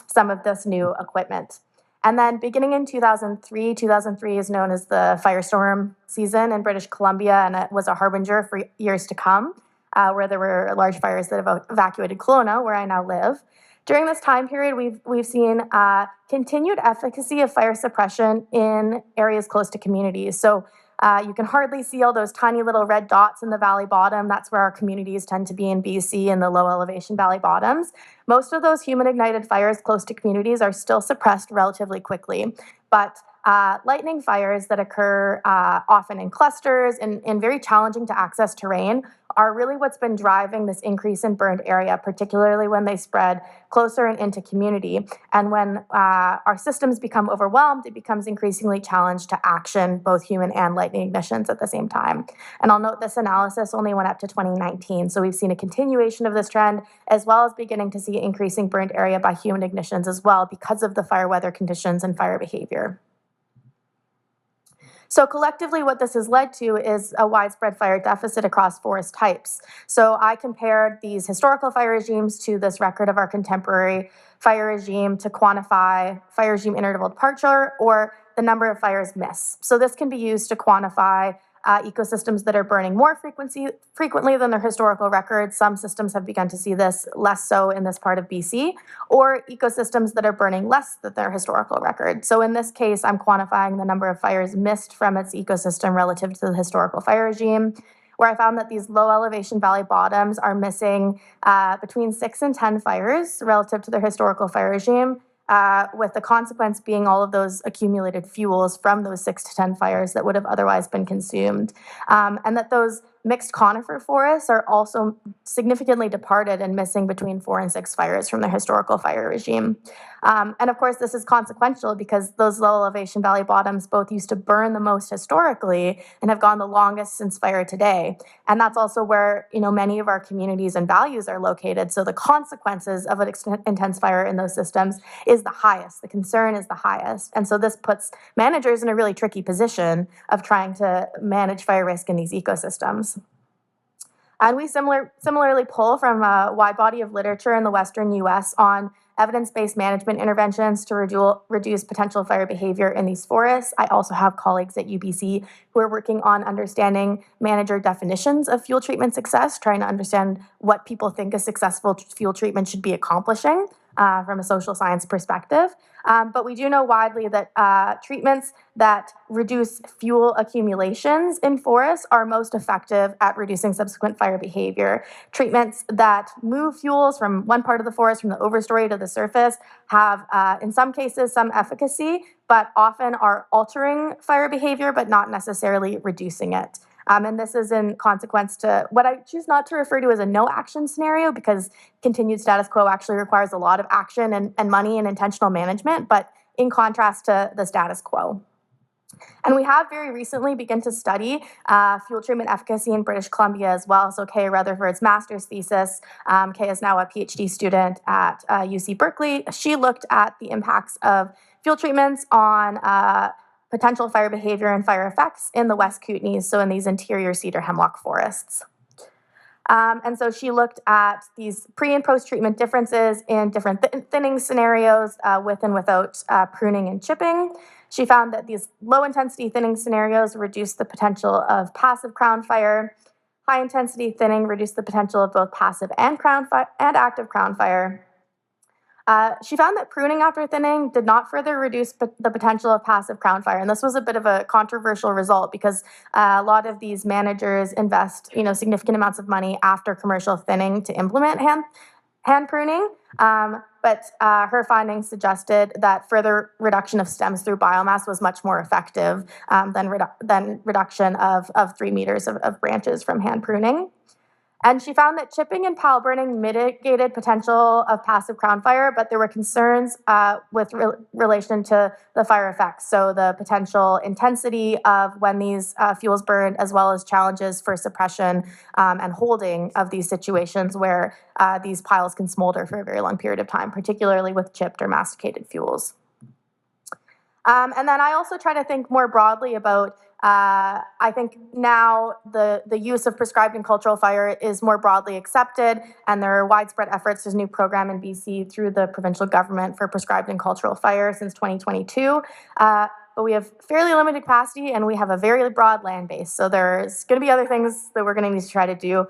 some of this new equipment. And then beginning in 2003 is known as the firestorm season in British Columbia, and it was a harbinger for years to come, where there were large fires that evacuated Kelowna, where I now live. During this time period, we've seen continued efficacy of fire suppression in areas close to communities. So you can hardly see all those tiny little red dots in the valley bottom. That's where our communities tend to be in BC, in the low elevation valley bottoms. Most of those human ignited fires close to communities are still suppressed relatively quickly, but lightning fires that occur often in clusters and in very challenging to access terrain are really what's been driving this increase in burned area, particularly when they spread closer and into community. And when our systems become overwhelmed, it becomes increasingly challenged to action both human and lightning ignitions at the same time. And I'll note this analysis only went up to 2019, so we've seen a continuation of this trend, as well as beginning to see increasing burned area by human ignitions as well because of the fire weather conditions and fire behavior. So collectively, what this has led to is a widespread fire deficit across forest types. So I compared these historical fire regimes to this record of our contemporary fire regime to quantify fire regime interval departure or the number of fires missed. So this can be used to quantify ecosystems that are burning more frequently than their historical records. Some systems have begun to see this, less so in this part of BC, or ecosystems that are burning less than their historical record. So in this case, I'm quantifying the number of fires missed from its ecosystem relative to the historical fire regime, where I found that these low elevation valley bottoms are missing between 6 and 10 fires relative to their historical fire regime, with the consequence being all of those accumulated fuels from those 6 to 10 fires that would have otherwise been consumed. And that those mixed conifer forests are also significantly departed and missing between 4 and 6 fires from their historical fire regime. And of course, this is consequential because those low elevation valley bottoms both used to burn the most historically and have gone the longest since fire today. And that's also where, many of our communities and values are located. So the consequences of an intense fire in those systems is the highest. The concern is the highest. And so this puts managers in a really tricky position of trying to manage fire risk in these ecosystems. And we similarly pull from a wide body of literature in the Western US on evidence-based management interventions to reduce potential fire behavior in these forests. I also have colleagues at UBC who are working on understanding manager definitions of fuel treatment success, trying to understand what people think a successful fuel treatment should be accomplishing from a social science perspective. But we do know widely that treatments that reduce fuel accumulations in forests are most effective at reducing subsequent fire behavior. Treatments that move fuels from one part of the forest, from the overstory to the surface, have, in some cases, some efficacy, but often are altering fire behavior, but not necessarily reducing it. And this is in consequence to what I choose not to refer to as a no-action scenario, because continued status quo actually requires a lot of action and money and intentional management, but in contrast to the status quo. And we have very recently begun to study fuel treatment efficacy in British Columbia as well. So Kay Rutherford's master's thesis, Kay is now a PhD student at UC Berkeley. She looked at the impacts of fuel treatments on potential fire behavior and fire effects in the West Kootenays, so in these interior cedar hemlock forests. And so she looked at these pre- and post-treatment differences in different thinning scenarios with and without pruning and chipping. She found that these low-intensity thinning scenarios reduced the potential of passive crown fire. High-intensity thinning reduced the potential of both passive and active crown fire. She found that pruning after thinning did not further reduce the potential of passive crown fire. And this was a bit of a controversial result because a lot of these managers invest, significant amounts of money after commercial thinning to implement hand pruning. But her findings suggested that further reduction of stems through biomass was much more effective than reduction of 3 meters of branches from hand pruning. And she found that chipping and pile burning mitigated potential of passive crown fire, but there were concerns with relation to the fire effects. So the potential intensity of when these fuels burned, as well as challenges for suppression and holding of these situations where these piles can smolder for a very long period of time, particularly with chipped or masticated fuels. And then I also try to think more broadly about, I think now the use of prescribed and cultural fire is more broadly accepted, and there are widespread efforts. There's a new program in BC through the provincial government for prescribed and cultural fire since 2022. But we have fairly limited capacity, and we have a very broad land base. So there's going to be other things that we're going to need to try to do.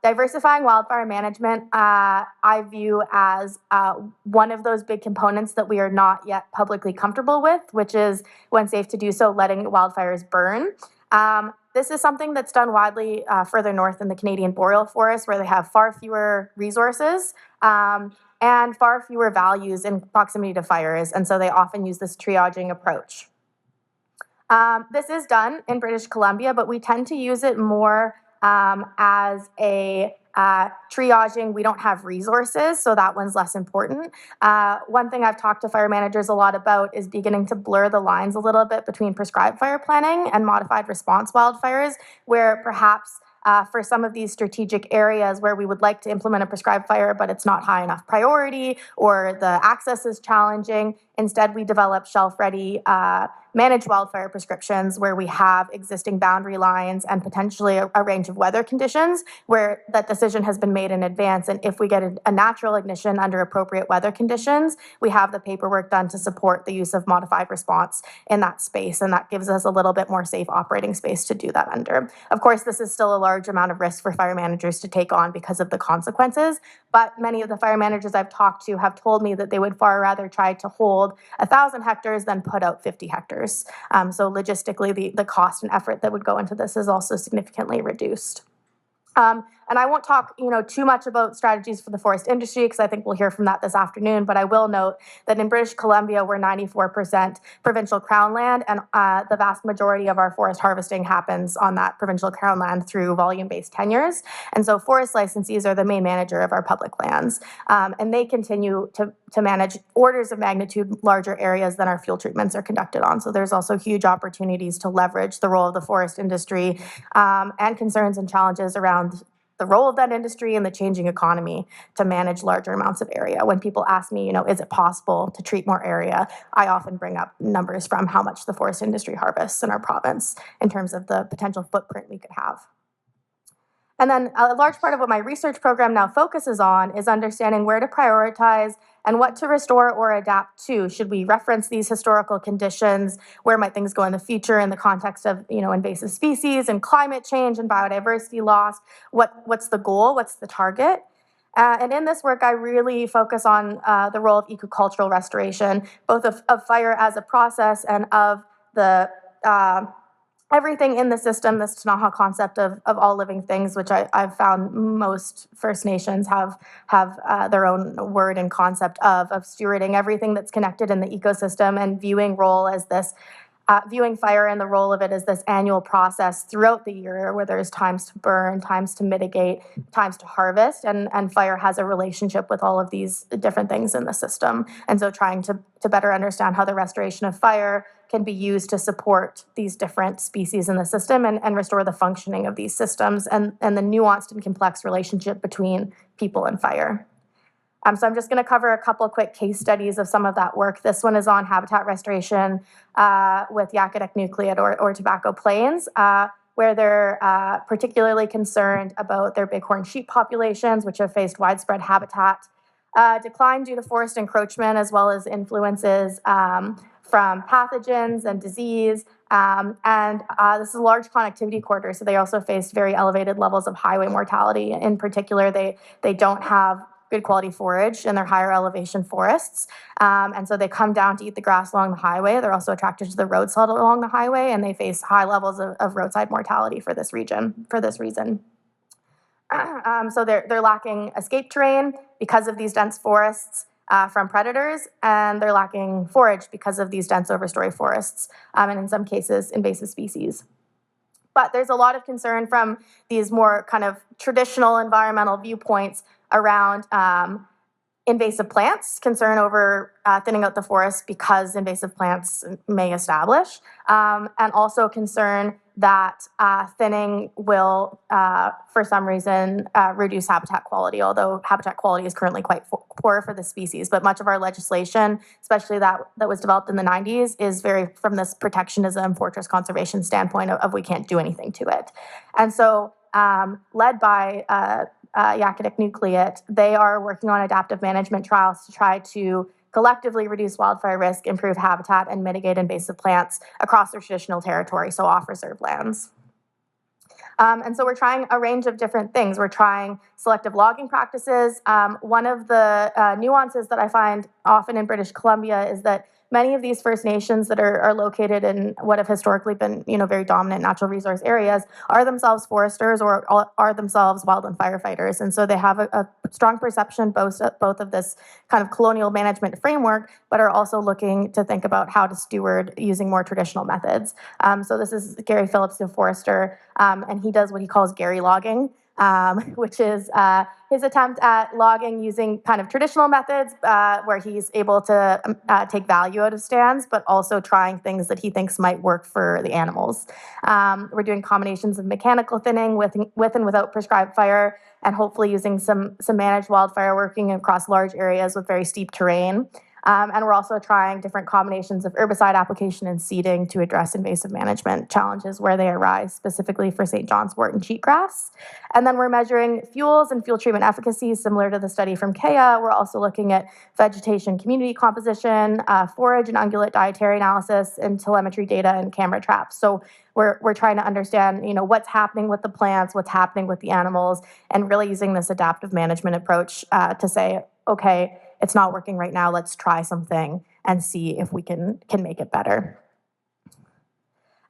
Diversifying wildfire management, I view as one of those big components that we are not yet publicly comfortable with, which is, when safe to do so, letting wildfires burn. This is something that's done widely further north in the Canadian boreal forest, where they have far fewer resources and far fewer values in proximity to fires, and so they often use this triaging approach. This is done in British Columbia, but we tend to use it more as a triaging. We don't have resources, so that one's less important. One thing I've talked to fire managers a lot about is beginning to blur the lines a little bit between prescribed fire planning and modified response wildfires, where perhaps for some of these strategic areas where we would like to implement a prescribed fire, but it's not high enough priority or the access is challenging, instead we develop shelf-ready managed wildfire prescriptions where we have existing boundary lines and potentially a range of weather conditions where that decision has been made in advance. And if we get a natural ignition under appropriate weather conditions, we have the paperwork done to support the use of modified response in that space. And that gives us a little bit more safe operating space to do that under. Of course, this is still a large amount of risk for fire managers to take on because of the consequences. But many of the fire managers I've talked to have told me that they would far rather try to hold 1,000 hectares than put out 50 hectares. So logistically, the cost and effort that would go into this is also significantly reduced. And I won't talk, too much about strategies for the forest industry because I think we'll hear from that this afternoon. But I will note that in British Columbia, we're 94% provincial crown land, and the vast majority of our forest harvesting happens on that provincial crown land through volume-based tenures. And so forest licensees are the main manager of our public lands, and they continue to manage orders of magnitude larger areas than our fuel treatments are conducted on. So there's also huge opportunities to leverage the role of the forest industry and concerns and challenges around the role of that industry and the changing economy to manage larger amounts of area. When people ask me, is it possible to treat more area, I often bring up numbers from how much the forest industry harvests in our province in terms of the potential footprint we could have. And then a large part of what my research program now focuses on is understanding where to prioritize and what to restore or adapt to. Should we reference these historical conditions? Where might things go in the future in the context of invasive species and climate change and biodiversity loss? What's the goal? What's the target? And in this work, I really focus on the role of ecocultural restoration, both of fire as a process and of the everything in the system, this Tanaha concept of all living things, which I've found most First Nations have their own word and concept of stewarding everything that's connected in the ecosystem and viewing fire and the role of it as this annual process throughout the year where there's times to burn, times to mitigate, times to harvest, and fire has a relationship with all of these different things in the system. And so trying to better understand how the restoration of fire can be used to support these different species in the system and restore the functioning of these systems and the nuanced and complex relationship between people and fire. So I'm just going to cover a couple quick case studies of some of that work. This one is on habitat restoration with Yakutuk Nucleate or Tobacco Plains, where they're particularly concerned about their bighorn sheep populations, which have faced widespread habitat decline due to forest encroachment, as well as influences from pathogens and disease. This is a large connectivity corridor, so they also face very elevated levels of highway mortality. In particular, they don't have good quality forage in their higher elevation forests. And so they come down to eat the grass along the highway. They're also attracted to the road salt along the highway, and they face high levels of roadside mortality for this reason. So they're lacking escape terrain because of these dense forests from predators, and they're lacking forage because of these dense overstory forests, and in some cases, invasive species. But there's a lot of concern from these more kind of traditional environmental viewpoints around invasive plants, concern over thinning out the forest because invasive plants may establish, and also concern that thinning will, for some reason, reduce habitat quality, although habitat quality is currently quite poor for the species. But much of our legislation, especially that was developed in the 90s, is very from this protectionism, fortress conservation standpoint of we can't do anything to it. And so led by Yakitic Nucleate, they are working on adaptive management trials to try to collectively reduce wildfire risk, improve habitat, and mitigate invasive plants across their traditional territory, so off reserve lands. And so we're trying a range of different things. We're trying selective logging practices. One of the nuances that I find often in British Columbia is that many of these First Nations that are located in what have historically been, very dominant natural resource areas are themselves foresters or are themselves wildland firefighters. And so they have a strong perception both of this kind of colonial management framework, but are also looking to think about how to steward using more traditional methods. So this is Gary Phillips, the forester, and he does what he calls Gary logging, which is his attempt at logging using kind of traditional methods where he's able to take value out of stands, but also trying things that he thinks might work for the animals. We're doing combinations of mechanical thinning with and without prescribed fire, and hopefully using some managed wildfire working across large areas with very steep terrain. And we're also trying different combinations of herbicide application and seeding to address invasive management challenges where they arise, specifically for St. John's wort and cheatgrass. And then we're measuring fuels and fuel treatment efficacy, similar to the study from KEA. We're also looking at vegetation community composition, forage and ungulate dietary analysis, and telemetry data and camera traps. So we're trying to understand, what's happening with the plants, what's happening with the animals, and really using this adaptive management approach to say, okay, it's not working right now, let's try something and see if we can make it better.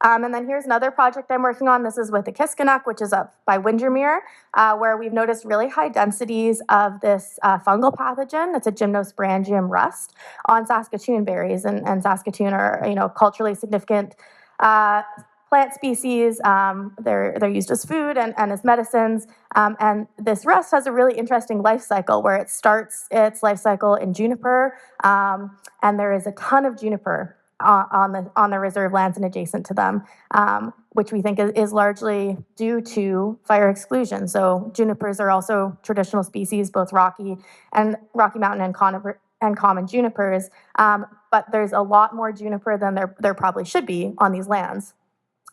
And then here's another project I'm working on. This is with the Kiskinuk, which is up by Windermere, where we've noticed really high densities of this fungal pathogen. It's a gymnosporangium rust on Saskatoon berries, and Saskatoon are culturally significant plant species. They're used as food and as medicines. And this rust has a really interesting life cycle where it starts its life cycle in juniper, and there is a ton of juniper on the reserve lands and adjacent to them, which we think is largely due to fire exclusion. So junipers are also traditional species, both Rocky Mountain and common junipers, but there's a lot more juniper than there probably should be on these lands.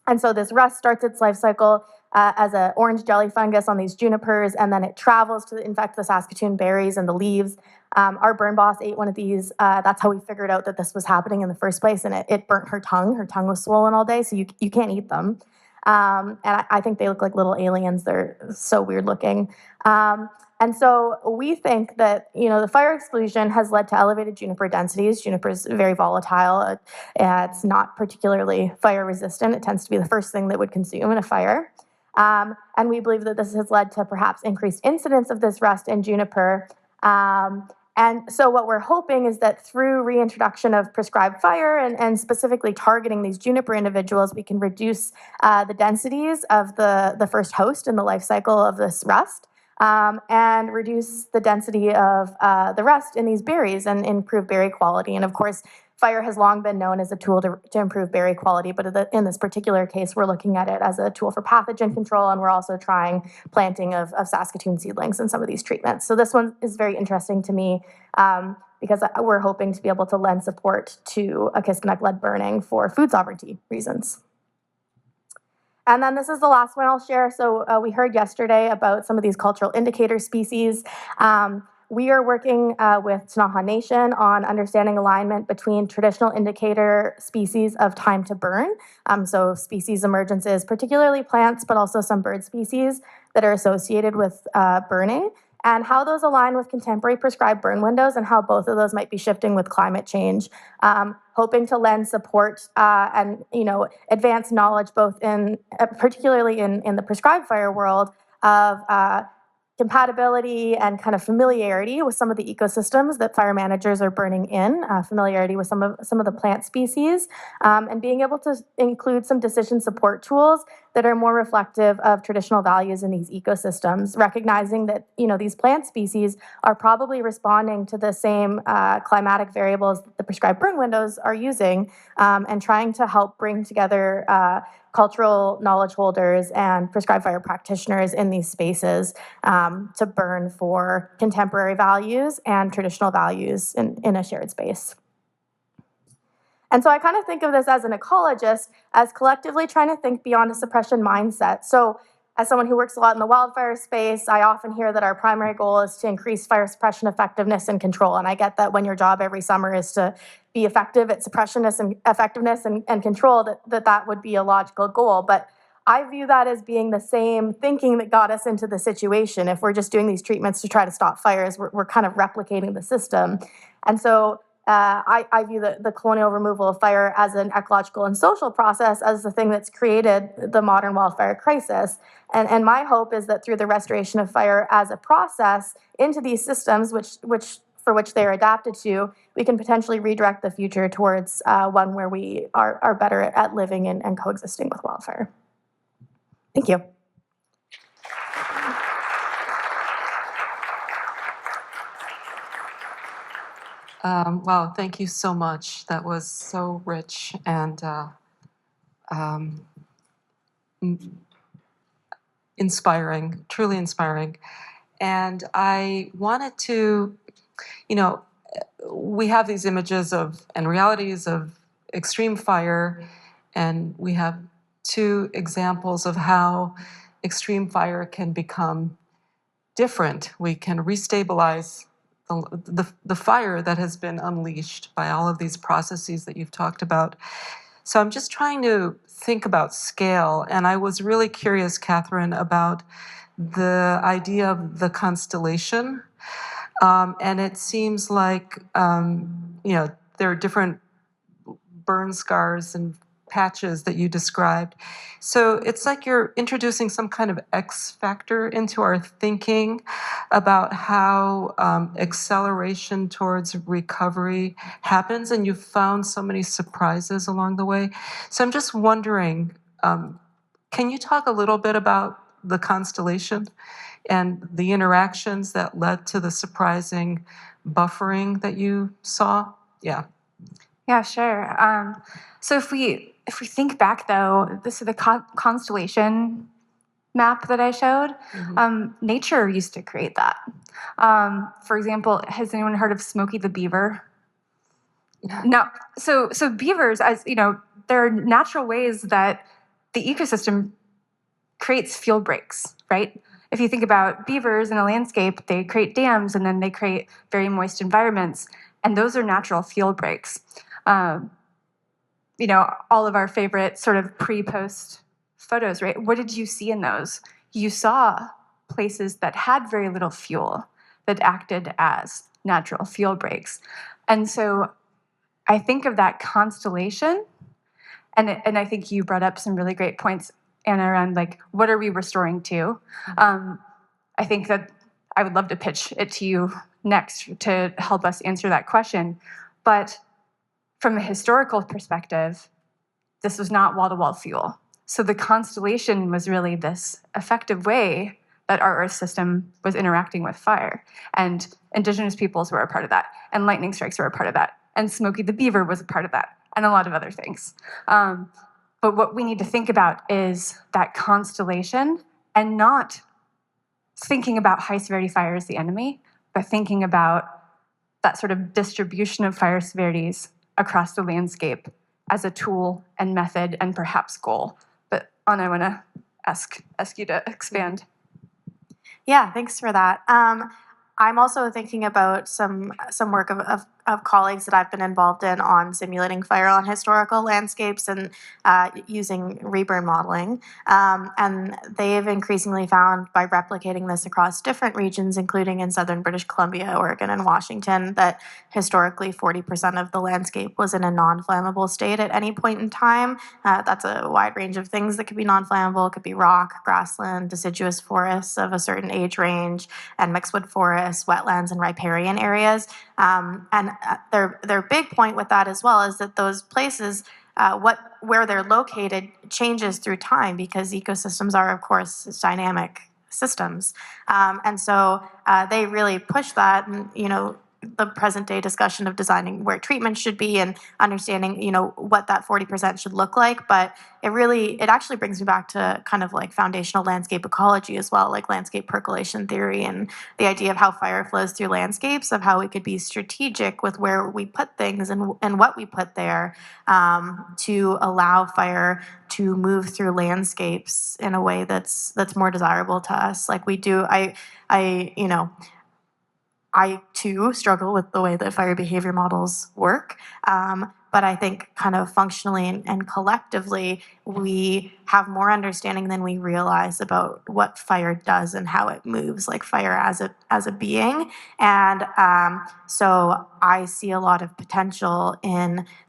And so this rust starts its life cycle as an orange jelly fungus on these junipers, and then it travels to infect the Saskatoon berries and the leaves. Our burn boss ate one of these. That's how we figured out that this was happening in the first place, and it burnt her tongue. Her tongue was swollen all day, so you can't eat them. And I think they look like little aliens. They're so weird looking. And so we think that, the fire exclusion has led to elevated juniper densities. Juniper is very volatile. It's not particularly fire resistant. It tends to be the first thing that would consume in a fire. And we believe that this has led to perhaps increased incidence of this rust in juniper. And so what we're hoping is that through reintroduction of prescribed fire and specifically targeting these juniper individuals, we can reduce the densities of the first host in the life cycle of this rust. And reduce the density of the rust in these berries and improve berry quality. And of course, fire has long been known as a tool to improve berry quality, but in this particular case, we're looking at it as a tool for pathogen control, and we're also trying planting of Saskatoon seedlings in some of these treatments. So this one is very interesting to me because we're hoping to be able to lend support to a Kiskinuk lead burning for food sovereignty reasons. And then this is the last one I'll share. So we heard yesterday about some of these cultural indicator species. We are working with Ktunaxa Nation on understanding alignment between traditional indicator species of time to burn. So species emergences, particularly plants, but also some bird species that are associated with burning, and how those align with contemporary prescribed burn windows and how both of those might be shifting with climate change. Hoping to lend support and advance knowledge both in particularly in the prescribed fire world of compatibility and kind of familiarity with some of the ecosystems that fire managers are burning in, familiarity with some of the plant species, and being able to include some decision support tools that are more reflective of traditional values in these ecosystems, recognizing that these plant species are probably responding to the same climatic variables that the prescribed burn windows are using, and trying to help bring together cultural knowledge holders and prescribed fire practitioners in these spaces to burn for contemporary values and traditional values in a shared space. And so I kind of think of this as an ecologist, as collectively trying to think beyond a suppression mindset. So as someone who works a lot in the wildfire space, I often hear that our primary goal is to increase fire suppression effectiveness and control. And I get that when your job every summer is to be effective at suppression and effectiveness and control, that would be a logical goal. But I view that as being the same thinking that got us into the situation. If we're just doing these treatments to try to stop fires, we're kind of replicating the system. And so I view the colonial removal of fire as an ecological and social process, as the thing that's created the modern wildfire crisis. And my hope is that through the restoration of fire as a process into these systems, for which they are adapted to, we can potentially redirect the future towards one where we are better at living and coexisting with wildfire. Thank you. Wow, thank you so much. That was so rich and inspiring, truly inspiring. And I wanted to, we have these images and realities of extreme fire, and we have two examples of how extreme fire can become different. We can restabilize the fire that has been unleashed by all of these processes that you've talked about. So I'm just trying to think about scale, and I was really curious, Katharyn, about the idea of the constellation. And it seems like, there are different burn scars and patches that you described. So it's like you're introducing some kind of X factor into our thinking about how acceleration towards recovery happens, and you've found so many surprises along the way. So I'm just wondering, can you talk a little bit about the constellation and the interactions that led to the surprising buffering that you saw? Yeah. Yeah, sure. So if we think back, though, this is the constellation map that I showed. Nature used to create that. For example, has anyone heard of Smokey the Beaver? No. So beavers, as there are natural ways that the ecosystem creates field breaks, right? If you think about beavers in a landscape, they create dams and then they create very moist environments, and those are natural field breaks. All of our favorite sort of pre-post photos, right? What did you see in those? You saw places that had very little fuel that acted as natural field breaks. And so I think of that constellation, and I think you brought up some really great points, Anna, around like, what are we restoring to? I think that I would love to pitch it to you next to help us answer that question. But from a historical perspective, this was not wall-to-wall fuel. So the constellation was really this effective way that our Earth system was interacting with fire. And indigenous peoples were a part of that. And lightning strikes were a part of that. And Smokey the Beaver was a part of that. And a lot of other things. But what we need to think about is that constellation, and not thinking about high-severity fire as the enemy, but thinking about that sort of distribution of fire severities across the landscape as a tool and method and perhaps goal. But Anna, I want to ask you to expand. Yeah, thanks for that. I'm also thinking about some work of of colleagues that I've been involved in on simulating fire on historical landscapes and using reburn modeling. And they've increasingly found by replicating this across different regions, including in southern British Columbia, Oregon, and Washington, that historically 40% of the landscape was in a non-flammable state at any point in time. That's a wide range of things that could be non-flammable. It could be rock, grassland, deciduous forests of a certain age range, and mixedwood forests, wetlands, and riparian areas. And their big point with that as well is that those places, where they're located, changes through time because ecosystems are, of course, dynamic systems. And so they really push that, and the present day discussion of designing where treatment should be and understanding what that 40% should look like. But it actually brings me back to kind of like foundational landscape ecology as well, like landscape percolation theory and the idea of how fire flows through landscapes, of how we could be strategic with where we put things and what we put there, to allow fire to move through landscapes in a way that's more desirable to us, like we do. I too struggle with the way that fire behavior models work, but I think kind of functionally and collectively, we have more understanding than we realize about what fire does and how it moves, like fire as a being. And so I see a lot of potential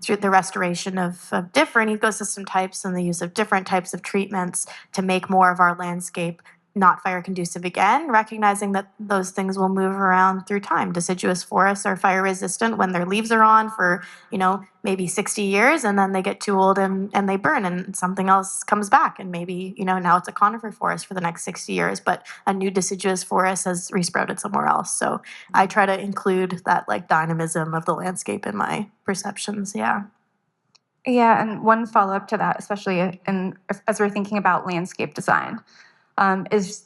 through the restoration of different ecosystem types and the use of different types of treatments to make more of our landscape not fire conducive again, recognizing that those things will move around through time. Deciduous forests are fire resistant when their leaves are on for, maybe 60 years, and then they get too old and they burn and something else comes back. And maybe, now it's a conifer forest for the next 60 years, but a new deciduous forest has resprouted somewhere else. So I try to include that like dynamism of the landscape in my perceptions. Yeah. Yeah, and one follow-up to that, especially as we're thinking about landscape design, is,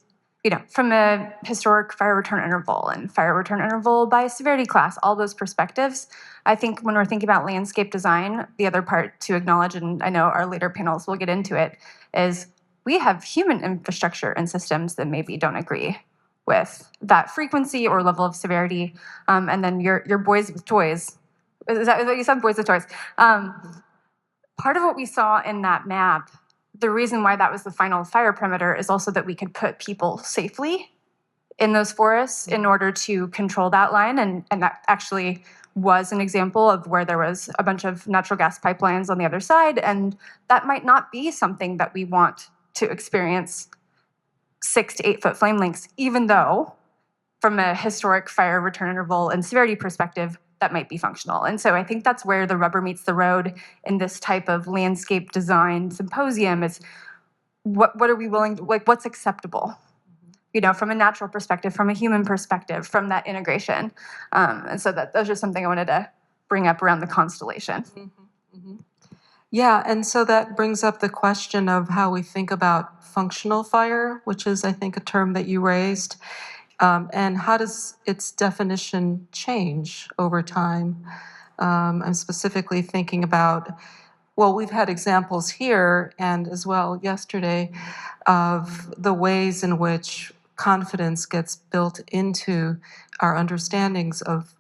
from a historic fire return interval and fire return interval by severity class, all those perspectives. I think when we're thinking about landscape design, the other part to acknowledge, and I know our later panels will get into it, is we have human infrastructure and systems that maybe don't agree with that frequency or level of severity. And then your boys with toys, is that what you said, boys with toys? Part of what we saw in that map, the reason why that was the final fire perimeter, is also that we could put people safely in those forests in order to control that line. And that actually was an example of where there was a bunch of natural gas pipelines on the other side. And that might not be something that we want to experience 6 to 8 foot flame lengths, even though from a historic fire return interval and severity perspective, that might be functional. And so I think that's where the rubber meets the road in this type of landscape design symposium, is what are we willing to, like, what's acceptable, from a natural perspective, from a human perspective, from that integration. And so that was just something I wanted to bring up around the constellation. Mm-hmm. Mm-hmm. Yeah, and so that brings up the question of how we think about functional fire, which is, I think, a term that you raised. And how does its definition change over time? I'm specifically thinking about, well, we've had examples here and as well yesterday of the ways in which confidence gets built into our understandings of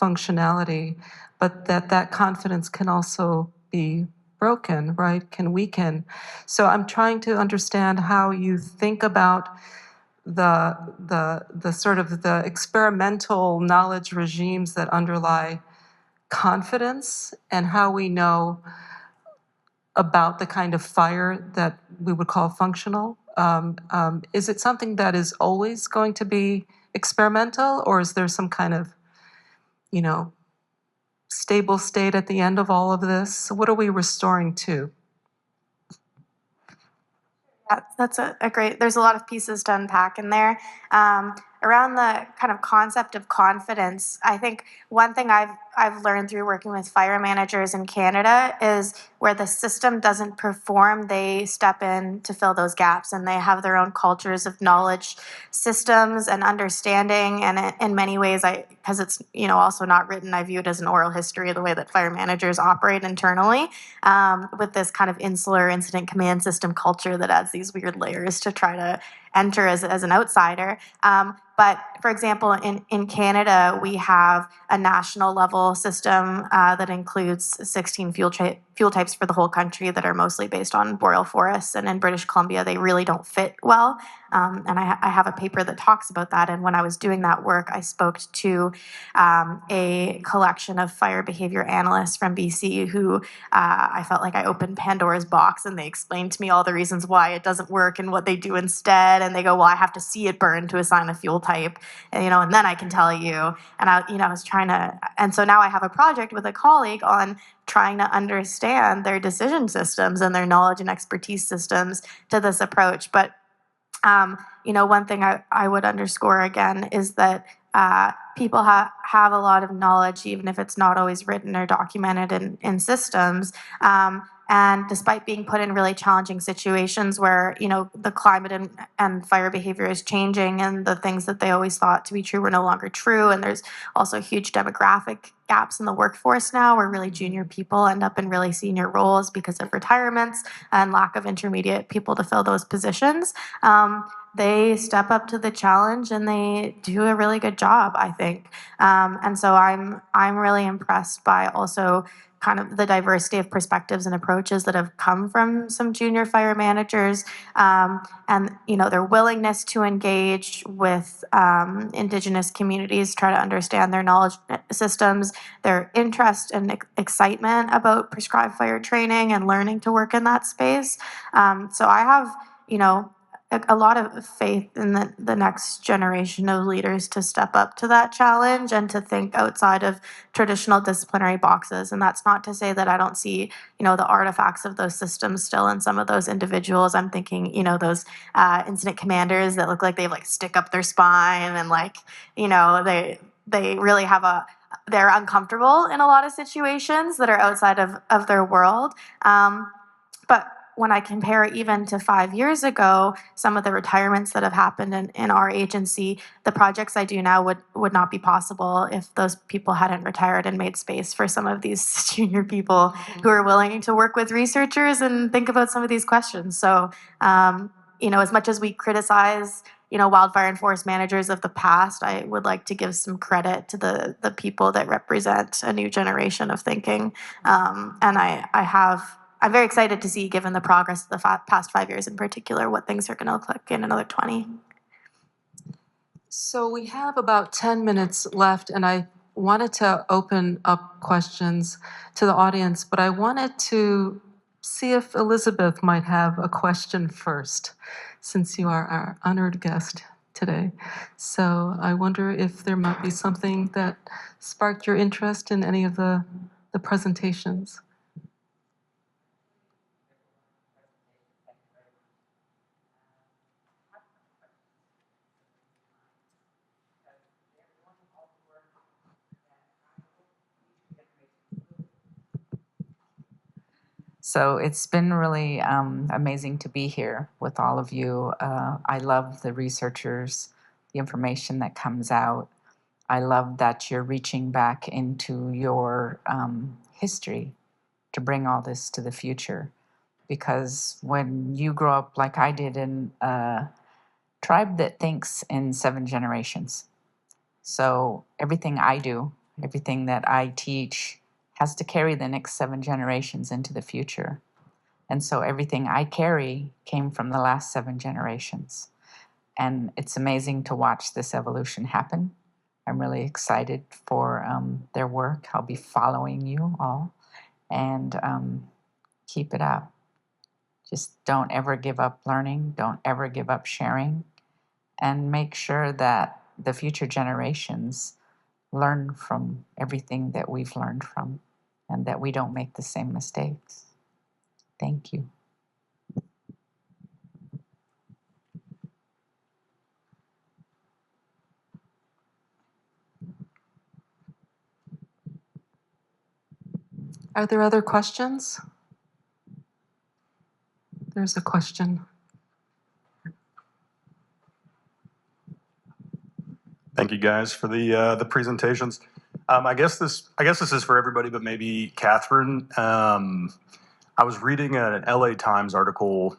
functionality, but that confidence can also be broken, right? Can weaken. So I'm trying to understand how you think about the sort of the experimental knowledge regimes that underlie confidence and how we know about the kind of fire that we would call functional. Is it something that is always going to be experimental, or is there some kind of, stable state at the end of all of this? What are we restoring to? Yeah, that's a great, there's a lot of pieces to unpack in there. Around the kind of concept of confidence, I think one thing I've learned through working with fire managers in Canada is where the system doesn't perform, they step in to fill those gaps, and they have their own cultures of knowledge systems and understanding. And in many ways, because it's also not written, I view it as an oral history of the way that fire managers operate internally, with this kind of insular incident command system culture that adds these weird layers to try to enter as an outsider. But for example, in Canada, we have a national level global system that includes 16 fuel types for the whole country that are mostly based on boreal forests. And in British Columbia, they really don't fit well. And I have a paper that talks about that. And when I was doing that work, I spoke to a collection of fire behavior analysts from BC who I felt like I opened Pandora's box, and they explained to me all the reasons why it doesn't work and what they do instead. And they go, well, I have to see it burn to assign a fuel type, and, and then I can tell you. And I was trying to, and so now I have a project with a colleague on trying to understand their decision systems and their knowledge and expertise systems to this approach. But one thing I would underscore again is that people have a lot of knowledge, even if it's not always written or documented in systems. And despite being put in really challenging situations where, the climate and fire behavior is changing and the things that they always thought to be true were no longer true. And there's also huge demographic gaps in the workforce now where really junior people end up in really senior roles because of retirements and lack of intermediate people to fill those positions. They step up to the challenge and they do a really good job, I think. And so I'm really impressed by also kind of the diversity of perspectives and approaches that have come from some junior fire managers, and their willingness to engage with Indigenous communities, try to understand their knowledge systems, their interest and excitement about prescribed fire training and learning to work in that space. So I have, a lot of faith in the next generation of leaders to step up to that challenge and to think outside of traditional disciplinary boxes. And that's not to say that I don't see, the artifacts of those systems still in some of those individuals. I'm thinking, those incident commanders that look like they stick up their spine and they really have they're uncomfortable in a lot of situations that are outside of their world. But when I compare even to 5 years ago, some of the retirements that have happened in our agency, the projects I do now would not be possible if those people hadn't retired and made space for some of these junior people who are willing to work with researchers and think about some of these questions. So, as much as we criticize, wildfire and forest managers of the past, I would like to give some credit to the people that represent a new generation of thinking. And I'm very excited to see, given the progress of the past 5 years in particular, what things are going to look like in another 20. So we have about 10 minutes left, and I wanted to open up questions to the audience, but I wanted to see if Elizabeth might have a question first, since you are our honored guest today. So I wonder if there might be something that sparked your interest in any of the presentations. So it's been really amazing to be here with all of you. I love the researchers, the information that comes out. I love that you're reaching back into your history to bring all this to the future. Because when you grow up like I did in a tribe that thinks in 7 generations, so everything I do, everything that I teach, has to carry the next 7 generations into the future. And so everything I carry came from the last 7 generations. And it's amazing to watch this evolution happen. I'm really excited for their work. I'll be following you all, and keep it up. Just don't ever give up learning. Don't ever give up sharing. And make sure that the future generations learn from everything that we've learned from, and that we don't make the same mistakes. Thank you. Are there other questions? There's a question. Thank you guys for the presentations. I guess this is for everybody, but maybe Katharyn. I was reading an LA Times article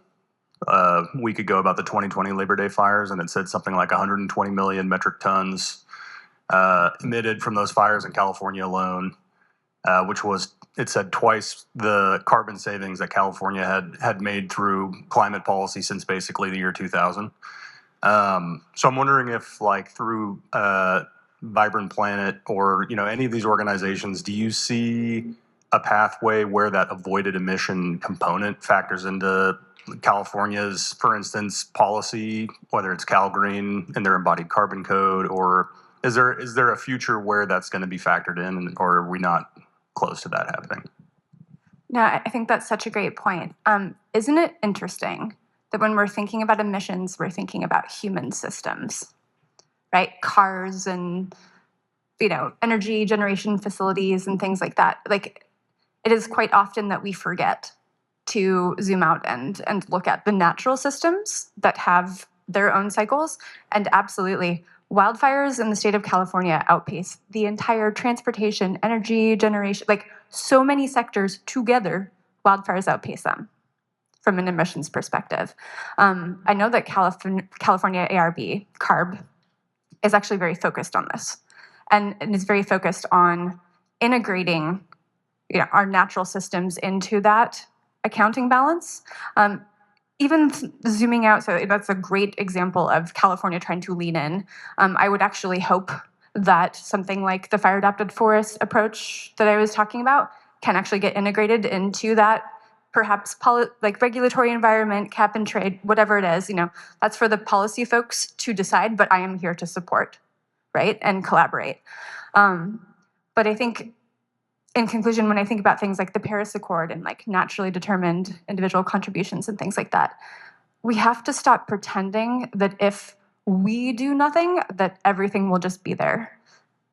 a week ago about the 2020 Labor Day fires, and it said something like 120 million metric tons emitted from those fires in California alone, which was, it said, twice the carbon savings that California had made through climate policy since basically the year 2000. So I'm wondering if, like, through Vibrant Planet or any of these organizations, do you see a pathway where that avoided emission component factors into California's, for instance, policy, whether it's Cal Green and their embodied carbon code, or is there a future where that's going to be factored in, or are we not close to that happening? No, I think that's such a great point. Isn't it interesting that when we're thinking about emissions, we're thinking about human systems, right? Cars and energy generation facilities and things like that. Like, it is quite often that we forget to zoom out and look at the natural systems that have their own cycles. And absolutely, wildfires in the state of California outpace the entire transportation, energy generation, like so many sectors together, wildfires outpace them from an emissions perspective. I know that California ARB, CARB, is actually very focused on this and is very focused on integrating our natural systems into that accounting balance. Even zooming out, so that's a great example of California trying to lean in. I would actually hope that something like the fire adapted forest approach that I was talking about can actually get integrated into that, perhaps like regulatory environment, cap and trade, whatever it is. That's for the policy folks to decide, but I am here to support, right, and collaborate. But I think, in conclusion, when I think about things like the Paris Accord and like naturally determined individual contributions and things like that, we have to stop pretending that if we do nothing, that everything will just be there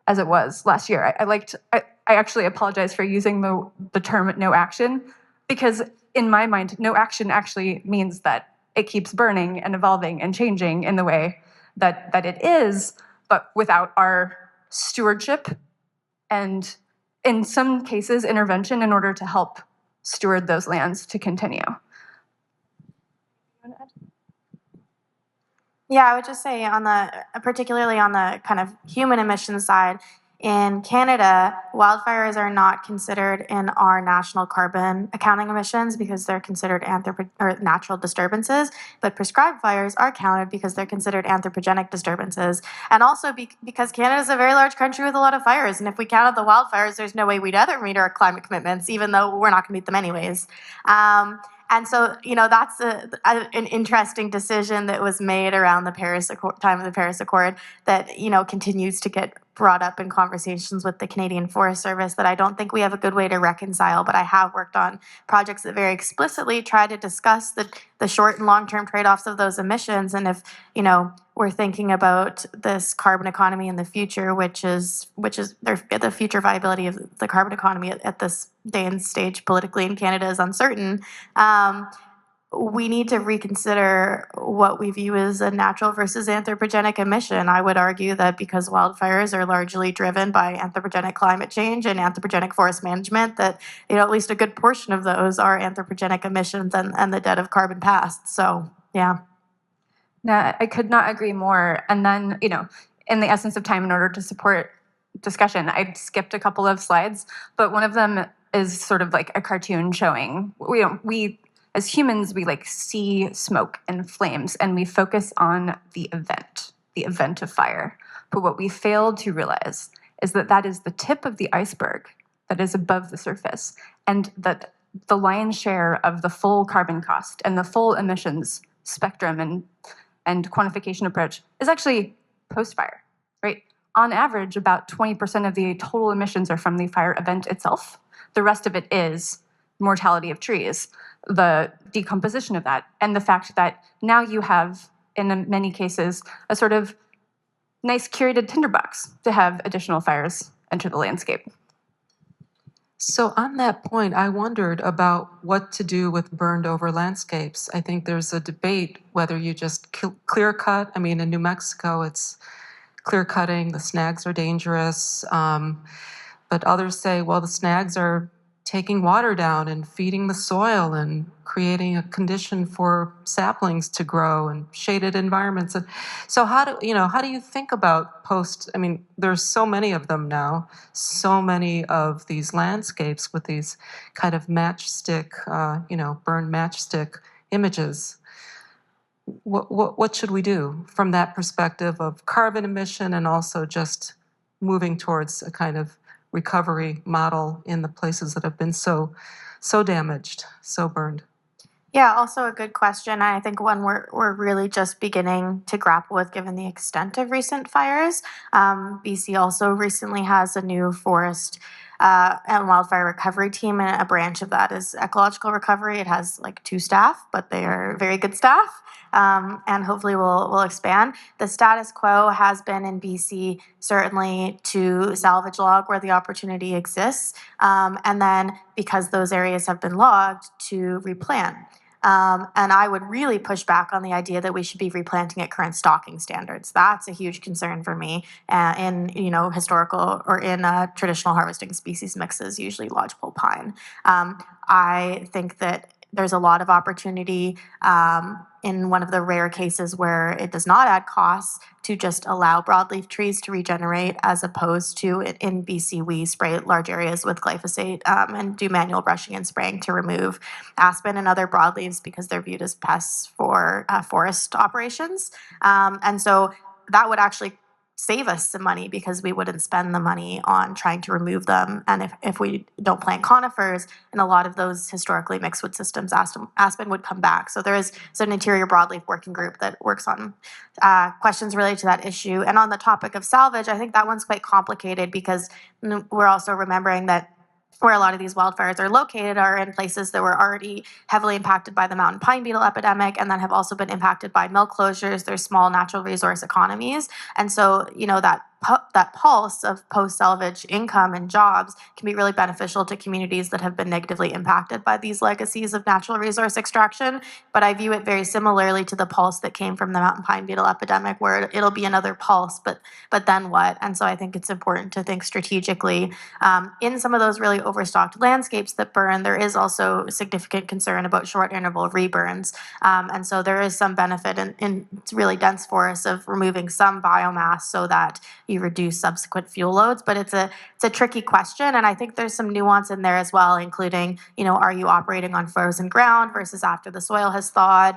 as it was last year. I actually apologize for using the term no action, because in my mind, no action actually means that it keeps burning and evolving and changing in the way that it is, but without our stewardship and, in some cases, intervention in order to help steward those lands to continue. Yeah, I would just say particularly on the kind of human emissions side, in Canada, wildfires are not considered in our national carbon accounting emissions because they're considered natural disturbances, but prescribed fires are counted because they're considered anthropogenic disturbances. And also because Canada is a very large country with a lot of fires, and if we counted the wildfires, there's no way we'd ever meet our climate commitments, even though we're not going to meet them anyways. And so, that's an interesting decision that was made around the time of the Paris Accord that, continues to get brought up in conversations with the Canadian Forest Service that I don't think we have a good way to reconcile, but I have worked on projects that very explicitly try to discuss the short and long-term trade-offs of those emissions. And if, we're thinking about this carbon economy in the future, which is the future viability of the carbon economy at this day and stage politically in Canada is uncertain. We need to reconsider what we view as a natural versus anthropogenic emission. I would argue that because wildfires are largely driven by anthropogenic climate change and anthropogenic forest management, that at least a good portion of those are anthropogenic emissions and the debt of carbon past. So, yeah. No, I could not agree more. And then, in the essence of time, in order to support discussion, I skipped a couple of slides, but one of them is sort of like a cartoon showing, we as humans, we like see smoke and flames and we focus on the event of fire. But what we failed to realize is that is the tip of the iceberg that is above the surface, and that the lion's share of the full carbon cost and the full emissions spectrum and quantification approach is actually post-fire, right? On average, about 20% of the total emissions are from the fire event itself. The rest of it is mortality of trees, the decomposition of that, and the fact that now you have, in many cases, a sort of nice curated tinderbox to have additional fires enter the landscape. So on that point, I wondered about what to do with burned over landscapes. I think there's a debate whether you just clear cut. I mean, in New Mexico, it's clear cutting. The snags are dangerous. But others say, well, the snags are taking water down and feeding the soil and creating a condition for saplings to grow and shaded environments. And so how do you think about I mean, there's so many of them now, so many of these landscapes with these kind of matchstick, burned matchstick images. What should we do from that perspective of carbon emission and also just moving towards a kind of recovery model in the places that have been so damaged, so burned? Yeah, also a good question. I think one we're really just beginning to grapple with given the extent of recent fires. BC also recently has a new forest and wildfire recovery team, and a branch of that is ecological recovery. It has like 2 staff, but they are very good staff, and hopefully will expand. The status quo has been in BC certainly to salvage log where the opportunity exists, and then because those areas have been logged, to replant. And I would really push back on the idea that we should be replanting at current stocking standards. That's a huge concern for me in historical or in traditional harvesting species mixes, usually lodgepole pine. I think that there's a lot of opportunity in one of the rare cases where it does not add costs to just allow broadleaf trees to regenerate, as opposed to in BC we spray large areas with glyphosate and do manual brushing and spraying to remove aspen and other broadleaves because they're viewed as pests for forest operations. And so that would actually save us some money because we wouldn't spend the money on trying to remove them. And if we don't plant conifers in a lot of those historically mixed wood systems, aspen would come back. So there is an interior broadleaf working group that works on questions related to that issue. And on the topic of salvage, I think that one's quite complicated because we're also remembering that where a lot of these wildfires are located are in places that were already heavily impacted by the mountain pine beetle epidemic and then have also been impacted by mill closures. They're small natural resource economies. And so, that pulse of post-salvage income and jobs can be really beneficial to communities that have been negatively impacted by these legacies of natural resource extraction. But I view it very similarly to the pulse that came from the mountain pine beetle epidemic, where it'll be another pulse, but then what? And so I think it's important to think strategically. In some of those really overstocked landscapes that burn, there is also significant concern about short interval reburns. And so there is some benefit in really dense forests of removing some biomass so that you reduce subsequent fuel loads. But it's a tricky question, and I think there's some nuance in there as well, including, are you operating on frozen ground versus after the soil has thawed?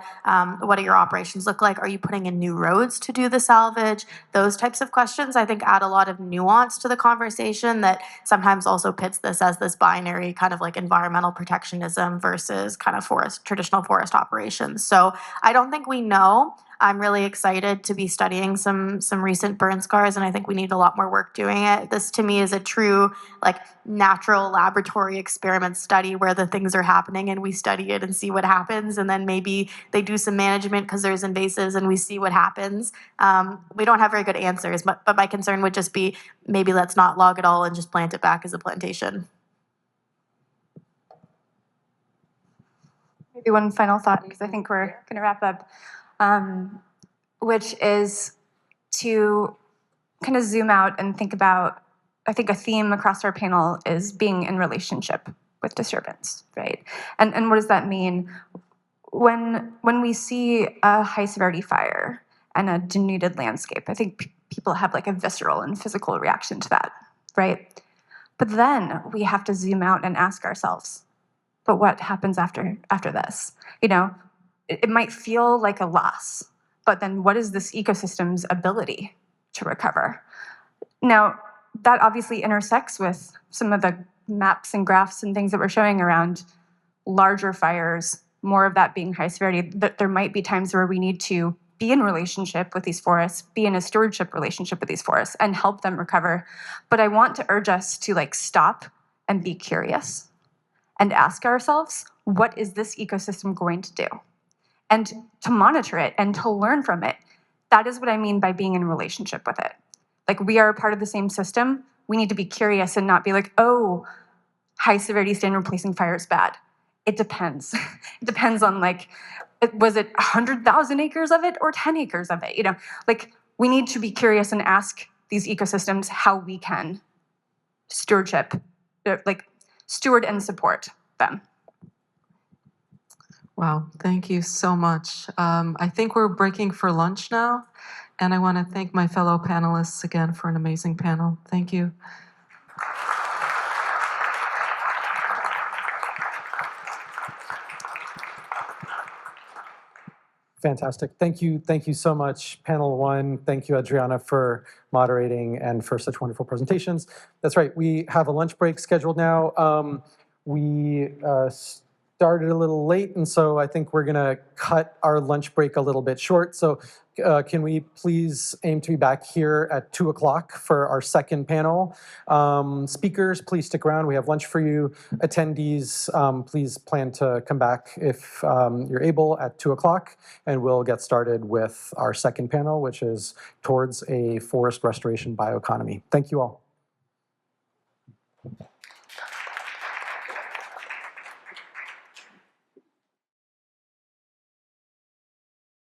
What do your operations look like? Are you putting in new roads to do the salvage? Those types of questions, I think, add a lot of nuance to the conversation that sometimes also pits this as this binary kind of like environmental protectionism versus kind of traditional forest operations. So I don't think we know. I'm really excited to be studying some recent burn scars, and I think we need a lot more work doing it. This to me is a true natural laboratory experiment study where the things are happening and we study it and see what happens, and then maybe they do some management because there's invasives and we see what happens. We don't have very good answers, but my concern would just be maybe let's not log it all and just plant it back as a plantation. Maybe one final thought, because I think we're going to wrap up. Which is to kind of zoom out and think about, I think a theme across our panel is being in relationship with disturbance, right? And what does that mean? When we see a high severity fire and a denuded landscape, I think people have a visceral and physical reaction to that, right? But then we have to zoom out and ask ourselves, but what happens after this? It might feel like a loss, but then what is this ecosystem's ability to recover? Now, that obviously intersects with some of the maps and graphs and things that we're showing around larger fires, more of that being high severity. There might be times where we need to be in relationship with these forests, be in a stewardship relationship with these forests, and help them recover. But I want to urge us to stop and be curious and ask ourselves, what is this ecosystem going to do? And to monitor it and to learn from it. That is what I mean by being in relationship with it. We are a part of the same system. We need to be curious and not be oh, high severity stand replacing fire is bad. It depends. It depends on was it 100,000 acres of it or 10 acres of it? We need to be curious and ask these ecosystems how we can stewardship, steward and support them. Wow, thank you so much. I think we're breaking for lunch now, and I want to thank my fellow panelists again for an amazing panel. Thank you. Fantastic. Thank you so much, panel one. Thank you, Adriana, for moderating and for such wonderful presentations. That's right, we have a lunch break scheduled now. We started a little late, and so I think we're gonna cut our lunch break a little bit short. So can we please aim to be back here at 2 o'clock for our second panel? Speakers, please stick around. We have lunch for you. Attendees, please plan to come back if you're able at 2 o'clock, and we'll get started with our second panel, which is towards a forest restoration bioeconomy. Thank you all.